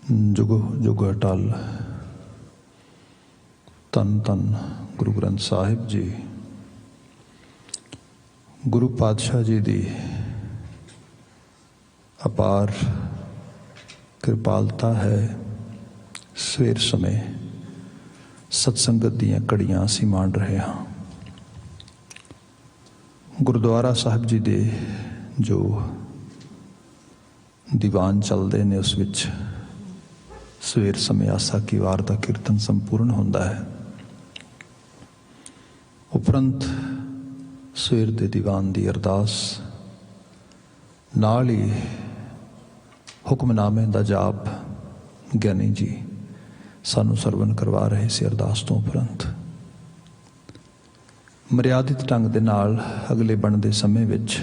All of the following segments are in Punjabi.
जुग जुग अटल धन धन गुरु ग्रंथ साहिब जी गुरु पातशाह जी की अपार कृपालता है। सवेर समय सत्संगत दीयां घड़ियां असीं माण रहे हाँ। गुरुद्वारा साहिब जी दे जो दीवान चलते ने उस विच सवेर समय आसा की वार का कीर्तन संपूर्ण होंदा है। उपरंत सवेर के दीवान की अरदास नाल ही हुक्मनामे का जाप ज्ञानी जी सानू सरवण करवा रहे से। अरदास तो उपरंत मर्यादित ढंग के नाल अगले बनते समय विच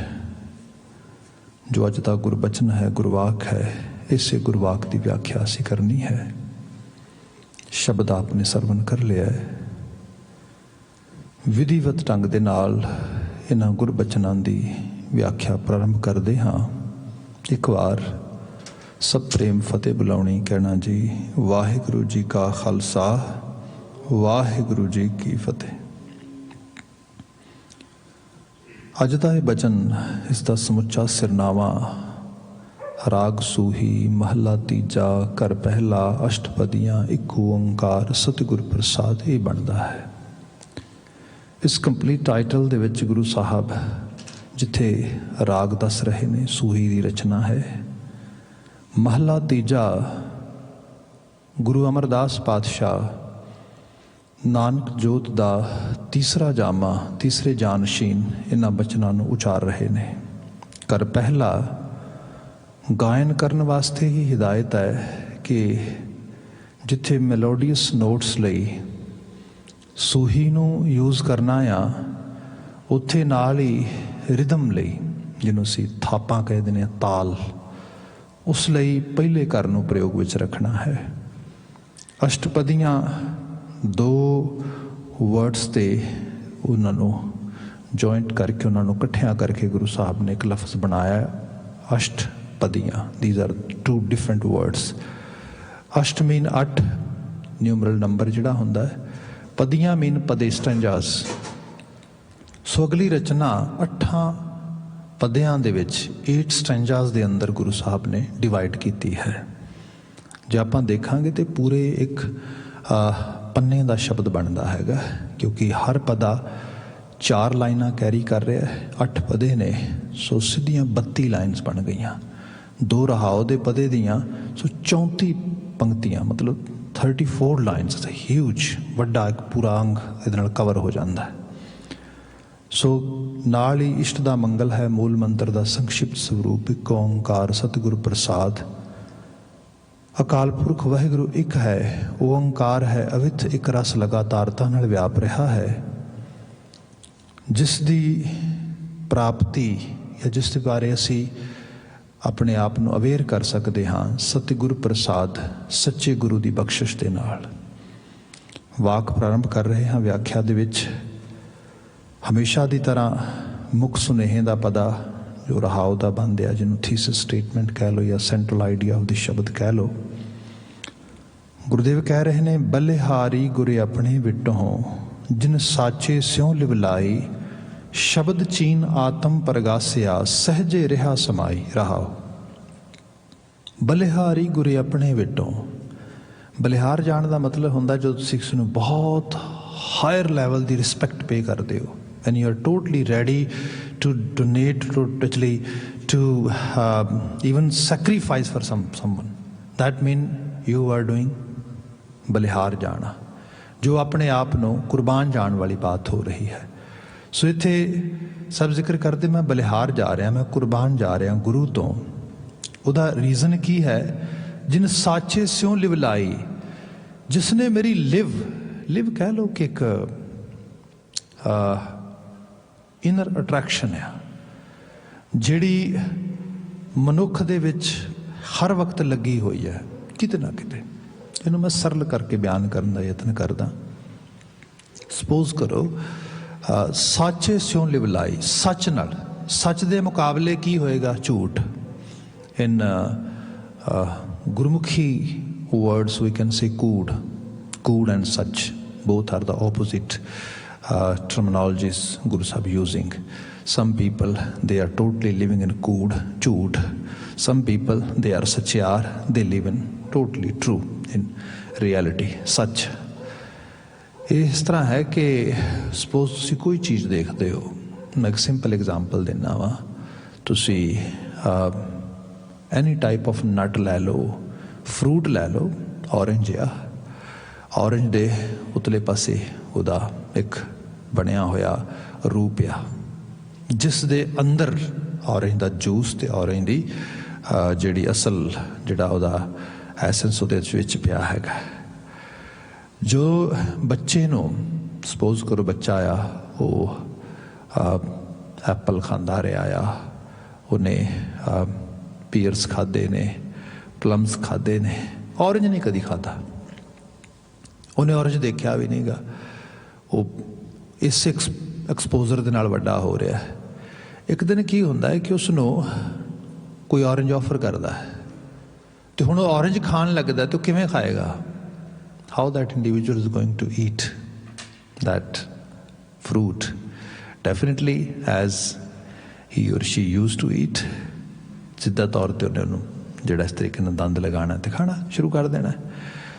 जो अज का गुरबचन है, गुरवाक है, इसे गुरवाक की व्याख्या असी करनी है। शब्द आपने सरवण कर लिया है। विधिवत ढंग के नाल इन्हां गुरबचनों की व्याख्या प्रारंभ करते हाँ। एक बार सब प्रेम फतेह बुलाउणी कहना जी। वाहिगुरु जी का खालसा, वाहिगुरु जी की फतेह। अज का यह बचन, इसका समुचा सिरनावा राग सूही महला तीजा कर पहला अष्टपदियाँ एक ओंकार सतगुर प्रसाद ये बनता है। इस कंप्लीट टाइटल दे विच गुरु साहब जिथे राग दस रहे ने, सूही की रचना है। महला तीजा गुरु अमरदास पातशाह नानक जोत दा तीसरा जामा, तीसरे जानशीन इन्हां बचनों को उचार रहे ने। कर पहला गायन करने वास्ते ही हिदायत है कि जिथे मेलोडियस नोट्स लई सूही नू यूज़ करना आ, उत्थे नाल ही रिदम लई जिन्हों असीं थापां कह दिंदे हां, ताल, उस लई पहले कर नू प्रयोग विच रखना है। अष्टपदियाँ दो वर्ड्स ते उन्होंने जॉइंट करके उन्होंने इकट्ठिया करके गुरु साहब ने एक लफ्ज़ बनाया अष्टपदियाँ। These are two different words. अष्ट मीन अठ, न्यूमरल नंबर जिहड़ा हुंदा है। पदियाँ मीन पदे स्टैंजास। सो अगली रचना अठां पदियां दे विच 8 स्टैंजास दे अंदर गुरु साहब ने डिवाइड की है। जे आपां देखांगे तो पूरे एक पन्ने का शब्द बनता है, क्योंकि हर पदा 4 लाइनां कैरी कर रहा है। 8 पदे ने, सो सीधियां 32 लाइन्स बन गई। 2 रहाओ दे पदे दियां सो 34 पंक्तियां, मतलब 34 लाइन्स। ह्यूज वड्डा एक पूरा अंग इहदे नाल कवर हो जाता है। सो नाल ही इष्ट दा मंगल है। मूल मंत्र का संक्षिप्त स्वरूप एक ओंकार सतगुर प्रसाद। अकाल पुरख वाहिगुरु एक है, ओंकार है अविथ एक रस लगातारता नाल व्याप रहा है। जिस दी प्राप्ति या जिस बारे असी अपने आप को अवेयर कर सकते हाँ सतगुर प्रसाद, सच्चे गुरु की बख्शिश के नाल। वाक प्रारंभ कर रहे हैं व्याख्या दे विच। हमेशा की तरह मुख सुनेहे का पदा जो रहाओ का बन दिया, जिन्होंने थीसिस स्टेटमेंट कह लो या सेंट्रल आइडिया ऑफ द शब्द कह लो। गुरुदेव कह रहे ने, बलिहारी गुरे अपने विटों जिन साचे स्यों लिवलाई, शब्द चीन आत्म परगासिया सहजे रहा समाई। रहाओ बलिहारी गुरे अपने विटों। बलिहार जान का मतलब होंदा जो तुसीं किसी नूं बहुत हायर लैवल की रिस्पैक्ट पे करते हो। when you are totally ready to donate, to actually to even sacrifice for someone, that mean you are doing बलिहार जाना, जो अपने आप को कुर्बान जान वाली बात हो रही है। सो इत्थे सब जिक्र करते मैं बलिहार जा रहा, मैं कुर्बान जा रहा गुरु तो। उदा रीज़न की है, जिन साचे स्यों लिवलाई, जिसने मेरी लिव कह लो कि एक इनर अट्रैक्शन है जिहड़ी मनुख दे विच हर वक्त लगी हुई है किते ना किते। इन्हूं मैं सरल करके बयान करने का यत्न करदा। सपोज करो साचे स्यों लिवलाई, सच नाल, सच दे मुकाबले की होएगा? झूठ। इन Gurmukhi words we can say cood and such. Both are the opposite terminologies Guru Sahib using. Some people, they are totally living in cood, chud. Some people, they are satyar, they live in totally true, in reality, such. ਇਸ ਤਰ੍ਹਾਂ ਹੈ ਕਿ ਸਪੋਜ਼ ਤੁਸੀਂ ਕੋਈ ਚੀਜ਼ ਦੇਖਦੇ ਹੋ, ਮੈਂ ਇੱਕ ਸਿੰਪਲ ਐਗਜ਼ਾਮਪਲ ਦਿੰਦਾ ਵਾਂ, ਤੁਸੀਂ ਐਨੀ ਟਾਈਪ ਆਫ ਨਟ ਲੈ ਲਓ, ਫਰੂਟ ਲੈ ਲਓ, ਔਰੇਂਜ ਆ, ਔਰੇਂਜ ਦੇ ਉਤਲੇ ਪਾਸੇ ਉਹਦਾ ਇੱਕ ਬਣਿਆ ਹੋਇਆ ਰੂਪ ਆ, ਜਿਸ ਦੇ ਅੰਦਰ ਔਰੇਂਜ ਦਾ ਜੂਸ ਅਤੇ ਔਰੇਂਜ ਦੀ ਜਿਹੜੀ ਅਸਲ ਜਿਹੜਾ ਉਹਦਾ ਐਸੈਂਸ ਉਹਦੇ ਵਿੱਚ ਪਿਆ ਹੈਗਾ। ਜੋ ਬੱਚੇ ਨੂੰ ਸਪੋਜ਼ ਕਰੋ ਬੱਚਾ ਆ, ਉਹ ਐਪਲ ਖਾਂਦਾ ਰਿਹਾ ਆ, ਉਹਨੇ ਪੀਅਰਸ ਖਾਧੇ ਨੇ, ਪਲਮਸ ਖਾਧੇ ਨੇ, ਔਰੇਂਜ ਨਹੀਂ ਕਦੀ ਖਾਧਾ, ਉਹਨੇ ਔਰੇਂਜ ਦੇਖਿਆ ਵੀ ਨਹੀਂਗਾ, ਉਹ ਇਸ ਐਕਸਪੋਜ਼ਰ ਦੇ ਨਾਲ ਵੱਡਾ ਹੋ ਰਿਹਾ। ਇੱਕ ਦਿਨ ਕੀ ਹੁੰਦਾ ਹੈ ਕਿ ਉਸਨੂੰ ਕੋਈ ਔਰੇਂਜ ਆਫਰ ਕਰਦਾ ਹੈ ਅਤੇ ਹੁਣ ਉਹ ਔਰੇਂਜ ਖਾਣ ਲੱਗਦਾ, ਅਤੇ ਉਹ ਕਿਵੇਂ ਖਾਏਗਾ? How that individual is going to eat that fruit? Definitely as he or she used to eat, ਸਿੱਧਾ ਤੌਰ 'ਤੇ ਉਹਨੇ ਉਹਨੂੰ ਜਿਹੜਾ ਇਸ ਤਰੀਕੇ ਨਾਲ ਦੰਦ ਲਗਾਉਣਾ ਅਤੇ ਖਾਣਾ ਸ਼ੁਰੂ ਕਰ ਦੇਣਾ,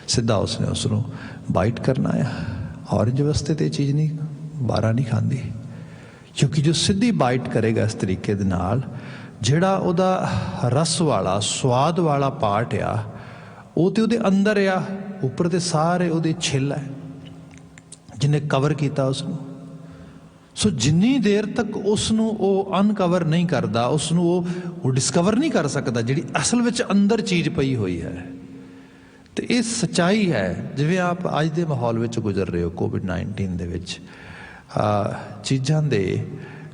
ਸਿੱਧਾ ਉਸਨੇ ਉਸ ਨੂੰ ਬਾਈਟ ਕਰਨਾ ਆ। ਔਰੇਂਜ ਵਾਸਤੇ ਤਾਂ ਇਹ ਚੀਜ਼ ਨਹੀਂ, ਬਾਰਾਂ ਨਹੀਂ ਖਾਂਦੀ, ਕਿਉਂਕਿ ਜੋ ਸਿੱਧੀ ਬਾਈਟ ਕਰੇਗਾ ਇਸ ਤਰੀਕੇ ਦੇ ਨਾਲ, ਜਿਹੜਾ ਉਹਦਾ ਰਸ ਵਾਲਾ ਸਵਾਦ ਵਾਲਾ ਪਾਰਟ ਆ, ਉਹ ਤਾਂ ਉਹਦੇ ਅੰਦਰ ਆ, ਉੱਪਰ ਤੇ ਸਾਰੇ ਉਹਦੇ ਛਿੱਲ ਹੈ ਜਿਹਨੇ ਕਵਰ ਕੀਤਾ ਉਸਨੂੰ। ਸੋ ਜਿੰਨੀ ਦੇਰ ਤੱਕ ਉਸਨੂੰ ਉਹ ਅਨਕਵਰ ਨਹੀਂ ਕਰਦਾ, ਉਸਨੂੰ ਉਹ ਡਿਸਕਵਰ ਨਹੀਂ ਕਰ ਸਕਦਾ ਜਿਹੜੀ ਅਸਲ ਵਿੱਚ ਅੰਦਰ ਚੀਜ਼ ਪਈ ਹੋਈ ਹੈ। ਅਤੇ ਇਹ ਸੱਚਾਈ ਹੈ। ਜਿਵੇਂ ਆਪ ਅੱਜ ਦੇ ਮਾਹੌਲ ਵਿੱਚ ਗੁਜ਼ਰ ਰਹੇ ਹੋ, ਕੋਵਿਡ-19 ਦੇ ਵਿੱਚ ਚੀਜ਼ਾਂ ਦੇ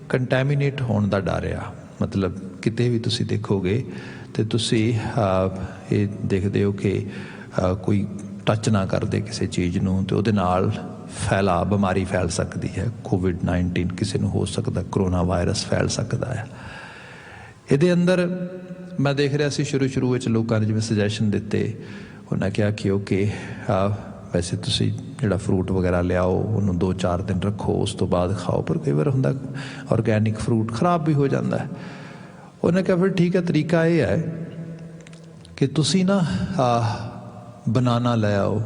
ਕੰਟੈਮੀਨੇਟ ਹੋਣ ਦਾ ਡਰ ਆ। ਮਤਲਬ ਕਿਤੇ ਵੀ ਤੁਸੀਂ ਦੇਖੋਗੇ ਅਤੇ ਤੁਸੀਂ ਇਹ ਦੇਖਦੇ ਹੋ ਕਿ ਕੋਈ ਟੱਚ ਨਾ ਕਰਦੇ ਕਿਸੇ ਚੀਜ਼ ਨੂੰ, ਅਤੇ ਉਹਦੇ ਨਾਲ ਬਿਮਾਰੀ ਫੈਲ ਸਕਦੀ ਹੈ। ਕੋਵਿਡ-19 ਕਿਸੇ ਨੂੰ ਹੋ ਸਕਦਾ, ਕਰੋਨਾ ਵਾਇਰਸ ਫੈਲ ਸਕਦਾ ਹੈ। ਇਹਦੇ ਅੰਦਰ ਮੈਂ ਦੇਖ ਰਿਹਾ ਸੀ ਸ਼ੁਰੂ ਵਿੱਚ ਲੋਕਾਂ ਨੇ ਜਿਵੇਂ ਸੁਜੈਸ਼ਨ ਦਿੱਤੇ, ਉਹਨਾਂ ਕਿਹਾ ਕਿ ਓਕੇ ਵੈਸੇ ਤੁਸੀਂ ਜਿਹੜਾ ਫਰੂਟ ਵਗੈਰਾ ਲਿਆਓ, ਉਹਨੂੰ 2-4 ਦਿਨ ਰੱਖੋ, ਉਸ ਤੋਂ ਬਾਅਦ ਖਾਓ, ਪਰ ਕਈ ਵਾਰ ਹੁੰਦਾ ਔਰਗੈਨਿਕ ਫਰੂਟ ਖਰਾਬ ਵੀ ਹੋ ਜਾਂਦਾ। ਉਹਨੇ ਕਿਹਾ ਫਿਰ ਠੀਕ ਹੈ, ਤਰੀਕਾ ਇਹ ਹੈ ਕਿ ਤੁਸੀਂ ਨਾ ਬਨਾਨਾ ਲੈ ਆਓ,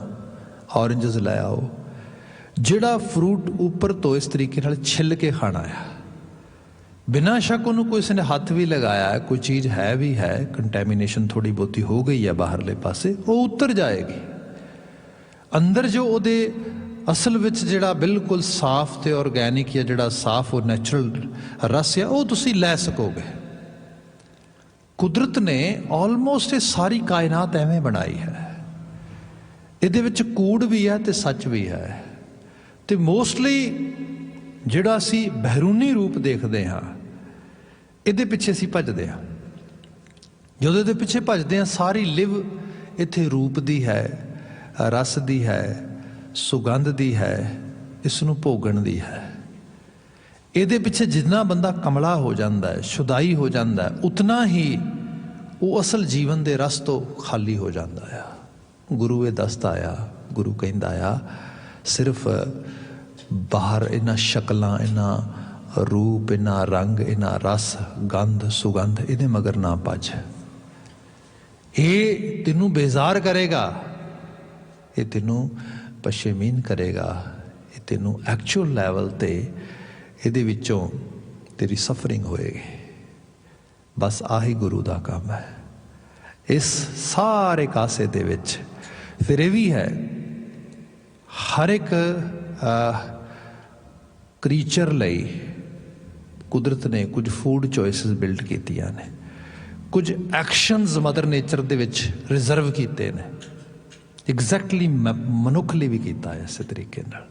ਔਰੇਂਜਸ ਲੈ ਆਓ, ਜਿਹੜਾ ਫਰੂਟ ਉੱਪਰ ਤੋਂ ਇਸ ਤਰੀਕੇ ਨਾਲ ਛਿੱਲ ਕੇ ਖਾਣਾ ਆ, ਬਿਨਾਂ ਸ਼ੱਕ ਉਹਨੂੰ ਕਿਸੇ ਨੇ ਹੱਥ ਵੀ ਲਗਾਇਆ ਹੈ, ਕੋਈ ਚੀਜ਼ ਹੈ ਵੀ ਹੈ, ਕੰਟੈਮੀਨੇਸ਼ਨ ਥੋੜ੍ਹੀ ਬਹੁਤੀ ਹੋ ਗਈ ਹੈ ਬਾਹਰਲੇ ਪਾਸੇ, ਉਹ ਉੱਤਰ ਜਾਏਗੀ। ਅੰਦਰ ਜੋ ਉਹਦੇ ਅਸਲ ਵਿੱਚ ਜਿਹੜਾ ਬਿਲਕੁਲ ਸਾਫ਼ ਅਤੇ ਔਰਗੈਨਿਕ ਜਾਂ ਜਿਹੜਾ ਸਾਫ਼ ਔਰ ਨੈਚੁਰਲ ਰਸ ਆ, ਉਹ ਤੁਸੀਂ ਲੈ ਸਕੋਗੇ। ਕੁਦਰਤ ਨੇ ਆਲਮੋਸਟ ਇਹ ਸਾਰੀ ਕਾਇਨਾਤ ਐਵੇਂ ਬਣਾਈ ਹੈ। ਇਹਦੇ ਵਿੱਚ ਕੂੜ ਵੀ ਹੈ ਅਤੇ ਸੱਚ ਵੀ ਹੈ। ਅਤੇ ਮੋਸਟਲੀ ਜਿਹੜਾ ਅਸੀਂ ਬਹਿਰੂਨੀ ਰੂਪ ਦੇਖਦੇ ਹਾਂ, ਇਹਦੇ ਪਿੱਛੇ ਅਸੀਂ ਭੱਜਦੇ ਹਾਂ। ਜਦੋਂ ਇਹਦੇ ਪਿੱਛੇ ਭੱਜਦੇ ਹਾਂ, ਸਾਰੀ ਲਿਵ ਇੱਥੇ ਰੂਪ ਦੀ ਹੈ, ਰਸ ਦੀ ਹੈ, ਸੁਗੰਧ ਦੀ ਹੈ, ਇਸ ਨੂੰ ਭੋਗਣ ਦੀ ਹੈ। ਇਹਦੇ ਪਿੱਛੇ ਜਿੰਨਾ ਬੰਦਾ ਕਮਲਾ ਹੋ ਜਾਂਦਾ ਹੈ, ਸ਼ੁਦਾਈ ਹੋ ਜਾਂਦਾ, ਉਤਨਾ ਹੀ ਉਹ ਅਸਲ ਜੀਵਨ ਦੇ ਰਸ ਤੋਂ ਖਾਲੀ ਹੋ ਜਾਂਦਾ ਆ। ਗੁਰੂ ਇਹ ਦੱਸਦਾ ਆ, ਗੁਰੂ ਕਹਿੰਦਾ ਆ, ਸਿਰਫ ਬਾਹਰ ਇਹਨਾਂ ਸ਼ਕਲਾਂ, ਇਹਨਾਂ ਰੂਪ, ਇਹਨਾਂ ਰੰਗ, ਇਹਨਾਂ ਰਸ, ਗੰਧ, ਸੁਗੰਧ, ਇਹਦੇ ਮਗਰ ਨਾ ਭੱਜ। ਇਹ ਤੈਨੂੰ ਬੇਜ਼ਾਰ ਕਰੇਗਾ, ਇਹ ਤੈਨੂੰ ਪਸ਼ੇਮੀਨ ਕਰੇਗਾ, ਇਹ ਤੈਨੂੰ ਐਕਚੁਅਲ ਲੈਵਲ 'ਤੇ ਇਹਦੇ ਵਿੱਚੋਂ ਤੇਰੀ ਸਫਰਿੰਗ ਹੋਏਗੀ। ਬਸ ਆਹੀ ਗੁਰੂ ਦਾ ਕੰਮ ਹੈ। ਇਸ ਸਾਰੇ ਕਾਸੇ ਦੇ ਵਿੱਚ ਫਿਰ ਇਹ ਵੀ ਹੈ, ਹਰ ਇੱਕ ਕ੍ਰੀਚਰ ਲਈ ਕੁਦਰਤ ਨੇ ਕੁਝ ਫੂਡ ਚੋਇਸਿਸ ਬਿਲਡ ਕੀਤੀਆਂ ਨੇ, ਕੁਝ ਐਕਸ਼ਨਜ਼ ਮਦਰ ਨੇਚਰ ਦੇ ਵਿੱਚ ਰਿਜ਼ਰਵ ਕੀਤੇ ਨੇ। ਐਗਜ਼ੈਕਟਲੀ ਮਨੁੱਖ ਲਈ ਵੀ ਕੀਤਾ ਹੈ ਇਸੇ ਤਰੀਕੇ ਨਾਲ।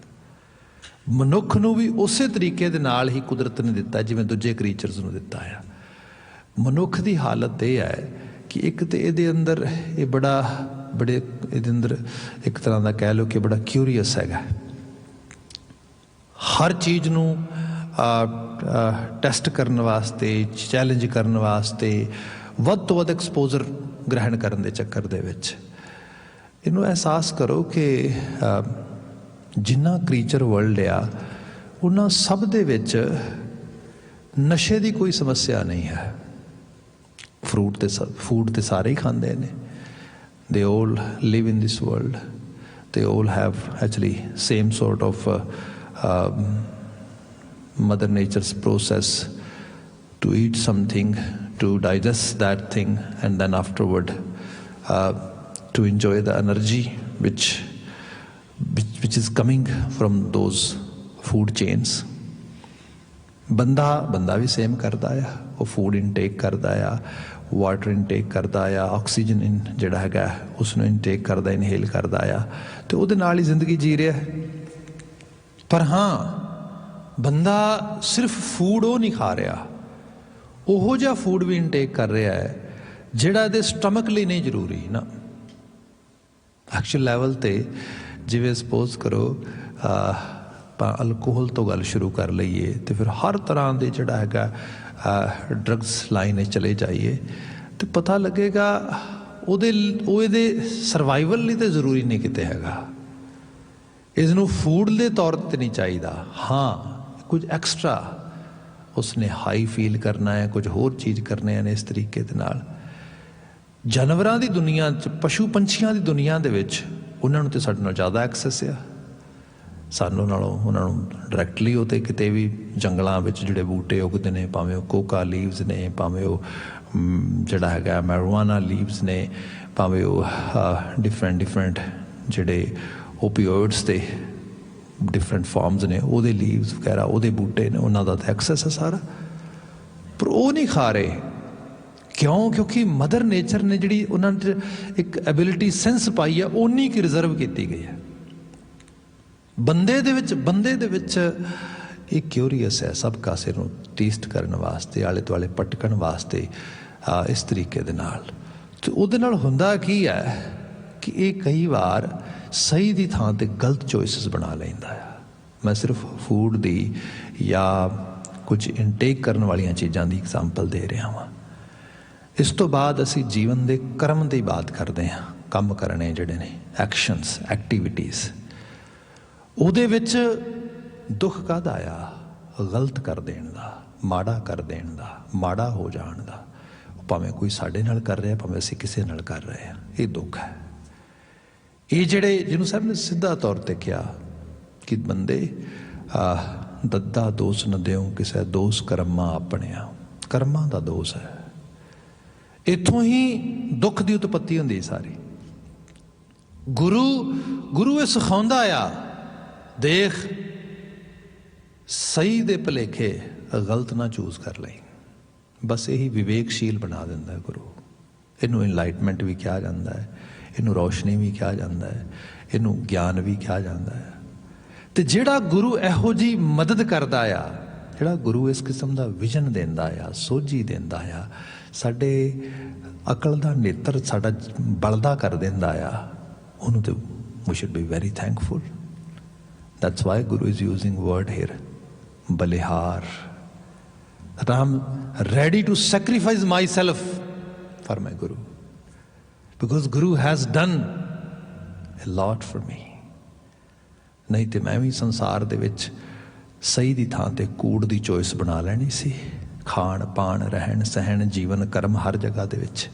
ਮਨੁੱਖ ਨੂੰ ਵੀ ਉਸੇ ਤਰੀਕੇ ਦੇ ਨਾਲ ਹੀ ਕੁਦਰਤ ਨੇ ਦਿੱਤਾ ਜਿਵੇਂ ਦੂਜੇ ਕ੍ਰੀਚਰਸ ਨੂੰ ਦਿੱਤਾ ਆ। ਮਨੁੱਖ ਦੀ ਹਾਲਤ ਇਹ ਹੈ ਕਿ ਇੱਕ ਤਾਂ ਇਹਦੇ ਅੰਦਰ ਇਹ ਬੜੇ ਇਹਦੇ ਅੰਦਰ ਇੱਕ ਤਰ੍ਹਾਂ ਦਾ ਕਹਿ ਲਓ ਕਿ ਬੜਾ ਕਿਊਰੀਅਸ ਹੈਗਾ। ਹਰ ਚੀਜ਼ ਨੂੰ ਟੈਸਟ ਕਰਨ ਵਾਸਤੇ, ਚੈਲੰਜ ਕਰਨ ਵਾਸਤੇ, ਵੱਧ ਤੋਂ ਵੱਧ ਐਕਸਪੋਜ਼ਰ ਗ੍ਰਹਿਣ ਕਰਨ ਦੇ ਚੱਕਰ ਦੇ ਵਿੱਚ ਇਹਨੂੰ ਅਹਿਸਾਸ ਕਰੋ ਕਿ ਜਿੰਨਾ ਕ੍ਰੀਚਰ ਵਰਲਡ ਆ ਉਹਨਾਂ ਸਭ ਦੇ ਵਿੱਚ ਨਸ਼ੇ ਦੀ ਕੋਈ ਸਮੱਸਿਆ ਨਹੀਂ ਹੈ। ਫੂਡ ਤੇ ਸਾਰੇ ਹੀ ਖਾਂਦੇ ਨੇ। they all live in this world, they all have actually same sort of mother nature's process to eat something, to digest that thing, and then afterward to enjoy the energy which is coming from those food chains. ਬੰਦਾ ਵੀ ਸੇਮ ਕਰਦਾ ਆ, ਉਹ ਫੂਡ ਇਨਟੇਕ ਕਰਦਾ ਆ, ਵਾਟਰ ਇਨਟੇਕ ਕਰਦਾ ਆ, ਆਕਸੀਜਨ ਜਿਹੜਾ ਹੈਗਾ ਉਸਨੂੰ ਇਨਟੇਕ ਕਰਦਾ, ਇਨਹੇਲ ਕਰਦਾ ਆ, ਅਤੇ ਉਹਦੇ ਨਾਲ ਹੀ ਜ਼ਿੰਦਗੀ ਜੀ ਰਿਹਾ। ਪਰ ਹਾਂ ਬੰਦਾ ਸਿਰਫ ਫੂਡ ਉਹ ਨਹੀਂ ਖਾ ਰਿਹਾ, ਉਹੋ ਜਿਹਾ ਫੂਡ ਵੀ ਇਨਟੇਕ ਕਰ ਰਿਹਾ ਹੈ ਜਿਹੜਾ ਇਹਦੇ ਸਟਮਕ ਲਈ ਨਹੀਂ ਜ਼ਰੂਰੀ ਨਾ। ਐਕਚੁਅਲ ਲੈਵਲ 'ਤੇ ਜਿਵੇਂ ਸਪੋਜ਼ ਕਰੋ ਆਪਾਂ ਅਲਕੋਹਲ ਤੋਂ ਗੱਲ ਸ਼ੁਰੂ ਕਰ ਲਈਏ ਅਤੇ ਫਿਰ ਹਰ ਤਰ੍ਹਾਂ ਦੇ ਜਿਹੜਾ ਹੈਗਾ ਡਰੱਗਸ ਲਾਈਨ 'ਚ ਚਲੇ ਜਾਈਏ ਅਤੇ ਪਤਾ ਲੱਗੇਗਾ ਉਹ ਇਹਦੇ ਸਰਵਾਈਵਲ ਲਈ ਤਾਂ ਜ਼ਰੂਰੀ ਨਹੀਂ ਕਿਤੇ ਹੈਗਾ। ਇਸਨੂੰ ਫੂਡ ਦੇ ਤੌਰ 'ਤੇ ਨਹੀਂ ਚਾਹੀਦਾ। ਹਾਂ ਕੁਝ ਐਕਸਟਰਾ ਉਸਨੇ ਹਾਈ ਫੀਲ ਕਰਨਾ ਹੈ, ਕੁਝ ਹੋਰ ਚੀਜ਼ ਕਰਨੇ ਨੇ ਇਸ ਤਰੀਕੇ ਦੇ ਨਾਲ। ਜਾਨਵਰਾਂ ਦੀ ਦੁਨੀਆ 'ਚ, ਪਸ਼ੂ ਪੰਛੀਆਂ ਦੀ ਦੁਨੀਆ ਦੇ ਵਿੱਚ ਉਹਨਾਂ ਨੂੰ ਤਾਂ ਸਾਡੇ ਨਾਲ ਜ਼ਿਆਦਾ ਐਕਸੈਸ ਆ ਸਾਨੂੰ ਨਾਲੋਂ। ਉਹਨਾਂ ਨੂੰ ਡਾਇਰੈਕਟਲੀ ਉਹ ਤਾਂ ਕਿਤੇ ਵੀ ਜੰਗਲਾਂ ਵਿੱਚ ਜਿਹੜੇ ਬੂਟੇ ਉੱਗਦੇ ਨੇ, ਭਾਵੇਂ ਉਹ ਕੋਕਾ ਲੀਵਸ ਨੇ, ਭਾਵੇਂ ਉਹ ਜਿਹੜਾ ਹੈਗਾ ਮੈਰਵਾਨਾ ਲੀਵਸ ਨੇ, ਭਾਵੇਂ ਉਹ ਡਿਫਰੈਂਟ ਜਿਹੜੇ ਓਪੀਓਇਡਸ ਦੇ ਡਿਫਰੈਂਟ ਫਾਰਮਸ ਨੇ, ਉਹਦੇ ਲੀਵਸ ਵਗੈਰਾ, ਉਹਦੇ ਬੂਟੇ ਨੇ, ਉਹਨਾਂ ਦਾ ਤਾਂ ਐਕਸੈਸ ਹੈ ਸਾਰਾ। ਪਰ ਉਹ ਨਹੀਂ ਖਾ ਰਹੇ। ਕਿਉਂ? ਕਿਉਂਕਿ ਮਦਰ ਨੇਚਰ ਨੇ ਜਿਹੜੀ ਉਹਨਾਂ 'ਚ ਇੱਕ ਐਬਿਲਿਟੀ ਸੈਂਸ ਪਾਈ ਹੈ, ਓਨੀ ਕੁ ਰਿਜ਼ਰਵ ਕੀਤੀ ਗਈ ਹੈ। ਬੰਦੇ ਦੇ ਵਿੱਚ ਇਹ ਕਿਊਰੀਅਸ ਹੈ ਸਭ ਕਾਸੇ ਨੂੰ ਟੇਸਟ ਕਰਨ ਵਾਸਤੇ, ਆਲੇ ਦੁਆਲੇ ਭਟਕਣ ਵਾਸਤੇ ਇਸ ਤਰੀਕੇ ਦੇ ਨਾਲ। ਅਤੇ ਉਹਦੇ ਨਾਲ ਹੁੰਦਾ ਕੀ ਹੈ ਕਿ ਇਹ ਕਈ ਵਾਰ ਸਹੀ ਦੀ ਥਾਂ 'ਤੇ ਗਲਤ ਚੋਇਸਿਸ ਬਣਾ ਲੈਂਦਾ ਆ। ਮੈਂ ਸਿਰਫ ਫੂਡ ਦੀ ਜਾਂ ਕੁਝ ਇਨਟੇਕ ਕਰਨ ਵਾਲੀਆਂ ਚੀਜ਼ਾਂ ਦੀ ਐਗਜ਼ਾਮਪਲ ਦੇ ਰਿਹਾ ਹਾਂ। ਇਸ ਤੋਂ ਬਾਅਦ ਅਸੀਂ ਜੀਵਨ ਦੇ ਕਰਮ ਦੀ ਬਾਤ ਕਰਦੇ ਹਾਂ। ਕੰਮ ਕਰਨੇ ਜਿਹੜੇ ਨੇ, ਐਕਸ਼ਨਸ, ਐਕਟੀਵਿਟੀਜ਼, ਉਹਦੇ ਵਿੱਚ ਦੁੱਖ ਕਾਹਦਾ ਆ? ਗਲਤ ਕਰ ਦੇਣ ਦਾ, ਮਾੜਾ ਕਰ ਦੇਣ ਦਾ, ਮਾੜਾ ਹੋ ਜਾਣ ਦਾ। ਭਾਵੇਂ ਕੋਈ ਸਾਡੇ ਨਾਲ ਕਰ ਰਿਹਾ, ਭਾਵੇਂ ਅਸੀਂ ਕਿਸੇ ਨਾਲ ਕਰ ਰਹੇ ਹਾਂ, ਇਹ ਦੁੱਖ ਹੈ। ਇਹ ਜਿਹੜੇ ਜਿਹਨੂੰ ਸਾਹਿਬ ਨੇ ਸਿੱਧਾ ਤੌਰ 'ਤੇ ਕਿਹਾ ਕਿ ਬੰਦੇ ਦੱਦਾ ਦੋਸ ਨ ਦਿਓ ਕਿਸੇ ਦੋਸ ਕਰਮਾਂ ਆਪਣਿਆ, ਕਰਮਾਂ ਦਾ ਦੋਸ ਹੈ। ਇੱਥੋਂ ਹੀ ਦੁੱਖ ਦੀ ਉਤਪੱਤੀ ਹੁੰਦੀ ਸਾਰੀ। ਗੁਰੂ ਇਹ ਸਿਖਾਉਂਦਾ ਆ, ਦੇਖ ਸਹੀ ਦੇ ਭੁਲੇਖੇ ਗਲਤ ਨਾ ਚੂਜ਼ ਕਰ ਲਈ। ਬਸ ਇਹੀ ਵਿਵੇਕਸ਼ੀਲ ਬਣਾ ਦਿੰਦਾ ਗੁਰੂ। ਇਹਨੂੰ ਇਨਲਾਈਟਮੈਂਟ ਵੀ ਕਿਹਾ ਜਾਂਦਾ ਹੈ, ਇਹਨੂੰ ਰੌਸ਼ਨੀ ਵੀ ਕਿਹਾ ਜਾਂਦਾ ਹੈ, ਇਹਨੂੰ ਗਿਆਨ ਵੀ ਕਿਹਾ ਜਾਂਦਾ ਹੈ। ਅਤੇ ਜਿਹੜਾ ਗੁਰੂ ਇਹੋ ਜਿਹੀ ਮਦਦ ਕਰਦਾ ਆ, ਜਿਹੜਾ ਗੁਰੂ ਇਸ ਕਿਸਮ ਦਾ ਵਿਜ਼ਨ ਦਿੰਦਾ ਆ, ਸੋਝੀ ਦਿੰਦਾ ਆ, ਸਾਡੇ ਅਕਲ ਦਾ ਨੇਤਰ ਸਾਡਾ ਬਲਦਾ ਕਰ ਦਿੰਦਾ ਆ, ਉਹਨੂੰ ਤਾਂ ਵੀ should be very thankful. That's why Guru is using word here, balihar. That I am ready to sacrifice myself for my Guru. Because Guru has done a lot for me. ਨਹੀਂ ਤੇ ਮੈਂ ਵੀ ਸੰਸਾਰ ਦੇ ਵਿੱਚ ਸਹੀ ਦੀ ਥਾਂ ਤੇ ਕੂੜ ਦੀ ਚੋਇਸ ਬਣਾ ਲੈਣੀ ਸੀ। ਖਾਣ ਪਾਣ, ਰਹਿਣ ਸਹਿਣ, ਜੀਵਨ ਕਰਮ ਹਰ ਜਗ੍ਹਾ ਦੇ ਵਿੱਚ।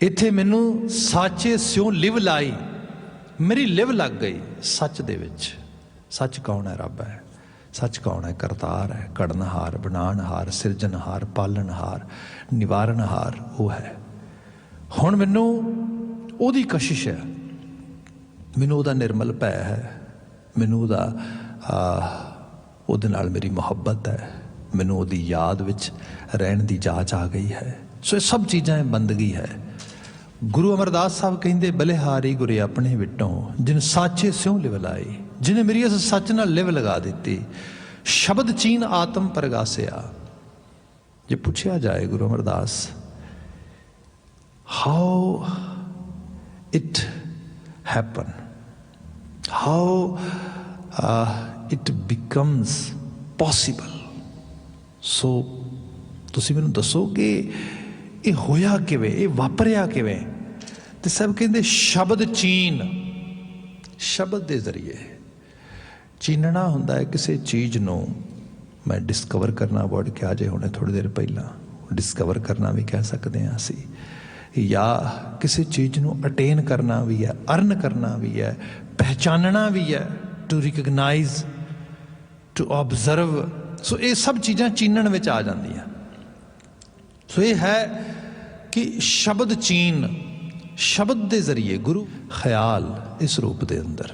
ਇੱਥੇ ਮੈਨੂੰ ਸਾਚੇ ਸਿਉ ਲਿਵ ਲਾਈ, ਮੇਰੀ ਲਿਵ ਲੱਗ ਗਈ ਸੱਚ ਦੇ ਵਿੱਚ। ਸੱਚ ਕੌਣ ਹੈ? ਰੱਬ ਹੈ। ਸੱਚ ਕੌਣ ਹੈ? ਕਰਤਾਰ ਹੈ, ਘੜਨਹਾਰ, ਬਣਾਉਣਹਾਰ, ਸਿਰਜਣਹਾਰ, ਪਾਲਣਹਾਰ, ਨਿਵਾਰਨਹਾਰ ਉਹ ਹੈ। ਹੁਣ ਮੈਨੂੰ ਉਹਦੀ ਕਸ਼ਿਸ਼ ਹੈ, ਮੈਨੂੰ ਉਹਦਾ ਨਿਰਮਲ ਭੈ ਹੈ, ਮੈਨੂੰ ਉਹਦੇ ਨਾਲ ਮੇਰੀ ਮੁਹੱਬਤ ਹੈ, ਮੈਨੂੰ ਉਹਦੀ ਯਾਦ ਵਿੱਚ ਰਹਿਣ ਦੀ ਜਾਚ ਆ ਗਈ ਹੈ। ਸੋ ਇਹ ਸਭ ਚੀਜ਼ਾਂ ਬੰਦਗੀ ਹੈ। ਗੁਰੂ ਅਮਰਦਾਸ ਸਾਹਿਬ ਕਹਿੰਦੇ, ਬਲਿਹਾਰੀ ਗੁਰੇ ਆਪਣੇ ਵਿਟੋਂ ਜਿਨ ਸਾਚੇ ਸਿਉ ਲਿਵ ਲਾਈ, ਜਿਹਨੇ ਮੇਰੀ ਇਸ ਸੱਚ ਨਾਲ ਲਿਵ ਲਗਾ ਦਿੱਤੀ। ਸ਼ਬਦ ਚੀਨ ਆਤਮ ਪ੍ਰਗਾਸਿਆ। ਜੇ ਪੁੱਛਿਆ ਜਾਏ Guru Amar Das, how it happen, how it becomes possible, so ਤੁਸੀਂ ਮੈਨੂੰ ਦੱਸੋ ਕਿ ਇਹ ਹੋਇਆ ਕਿਵੇਂ, ਇਹ ਵਾਪਰਿਆ ਕਿਵੇਂ? ਤੇ ਸਭ ਕਹਿੰਦੇ ਸ਼ਬਦ ਚੀਨ, ਸ਼ਬਦ ਦੇ ਜ਼ਰੀਏ ਚੀਨਣਾ ਹੁੰਦਾ ਹੈ ਕਿਸੇ ਚੀਜ਼ ਨੂੰ। ਮੈਂ ਡਿਸਕਵਰ ਕਰਨਾ ਵਰਡ ਕਿਹਾ ਜੇ ਹੁਣੇ ਥੋੜ੍ਹੀ ਦੇਰ ਪਹਿਲਾਂ, ਡਿਸਕਵਰ ਕਰਨਾ ਵੀ ਕਹਿ ਸਕਦੇ ਹਾਂ ਅਸੀਂ, ਜਾਂ ਕਿਸੇ ਚੀਜ਼ ਨੂੰ ਅਟੇਨ ਕਰਨਾ ਵੀ ਹੈ, ਅਰਨ ਕਰਨਾ ਵੀ ਹੈ, ਪਹਿਚਾਨਣਾ ਵੀ ਹੈ, ਟੂ ਰਿਕਗਨਾਈਜ਼, ਟੂ ਓਬਜ਼ਰਵ। ਸੋ ਇਹ ਸਭ ਚੀਜ਼ਾਂ ਚੀਨਣ ਵਿੱਚ ਆ ਜਾਂਦੀਆਂ। ਸੋ ਇਹ ਹੈ ਕਿ ਸ਼ਬਦ ਚੀਨ, ਸ਼ਬਦ ਦੇ ਜ਼ਰੀਏ ਗੁਰੂ ਖਿਆਲ ਇਸ ਰੂਪ ਦੇ ਅੰਦਰ।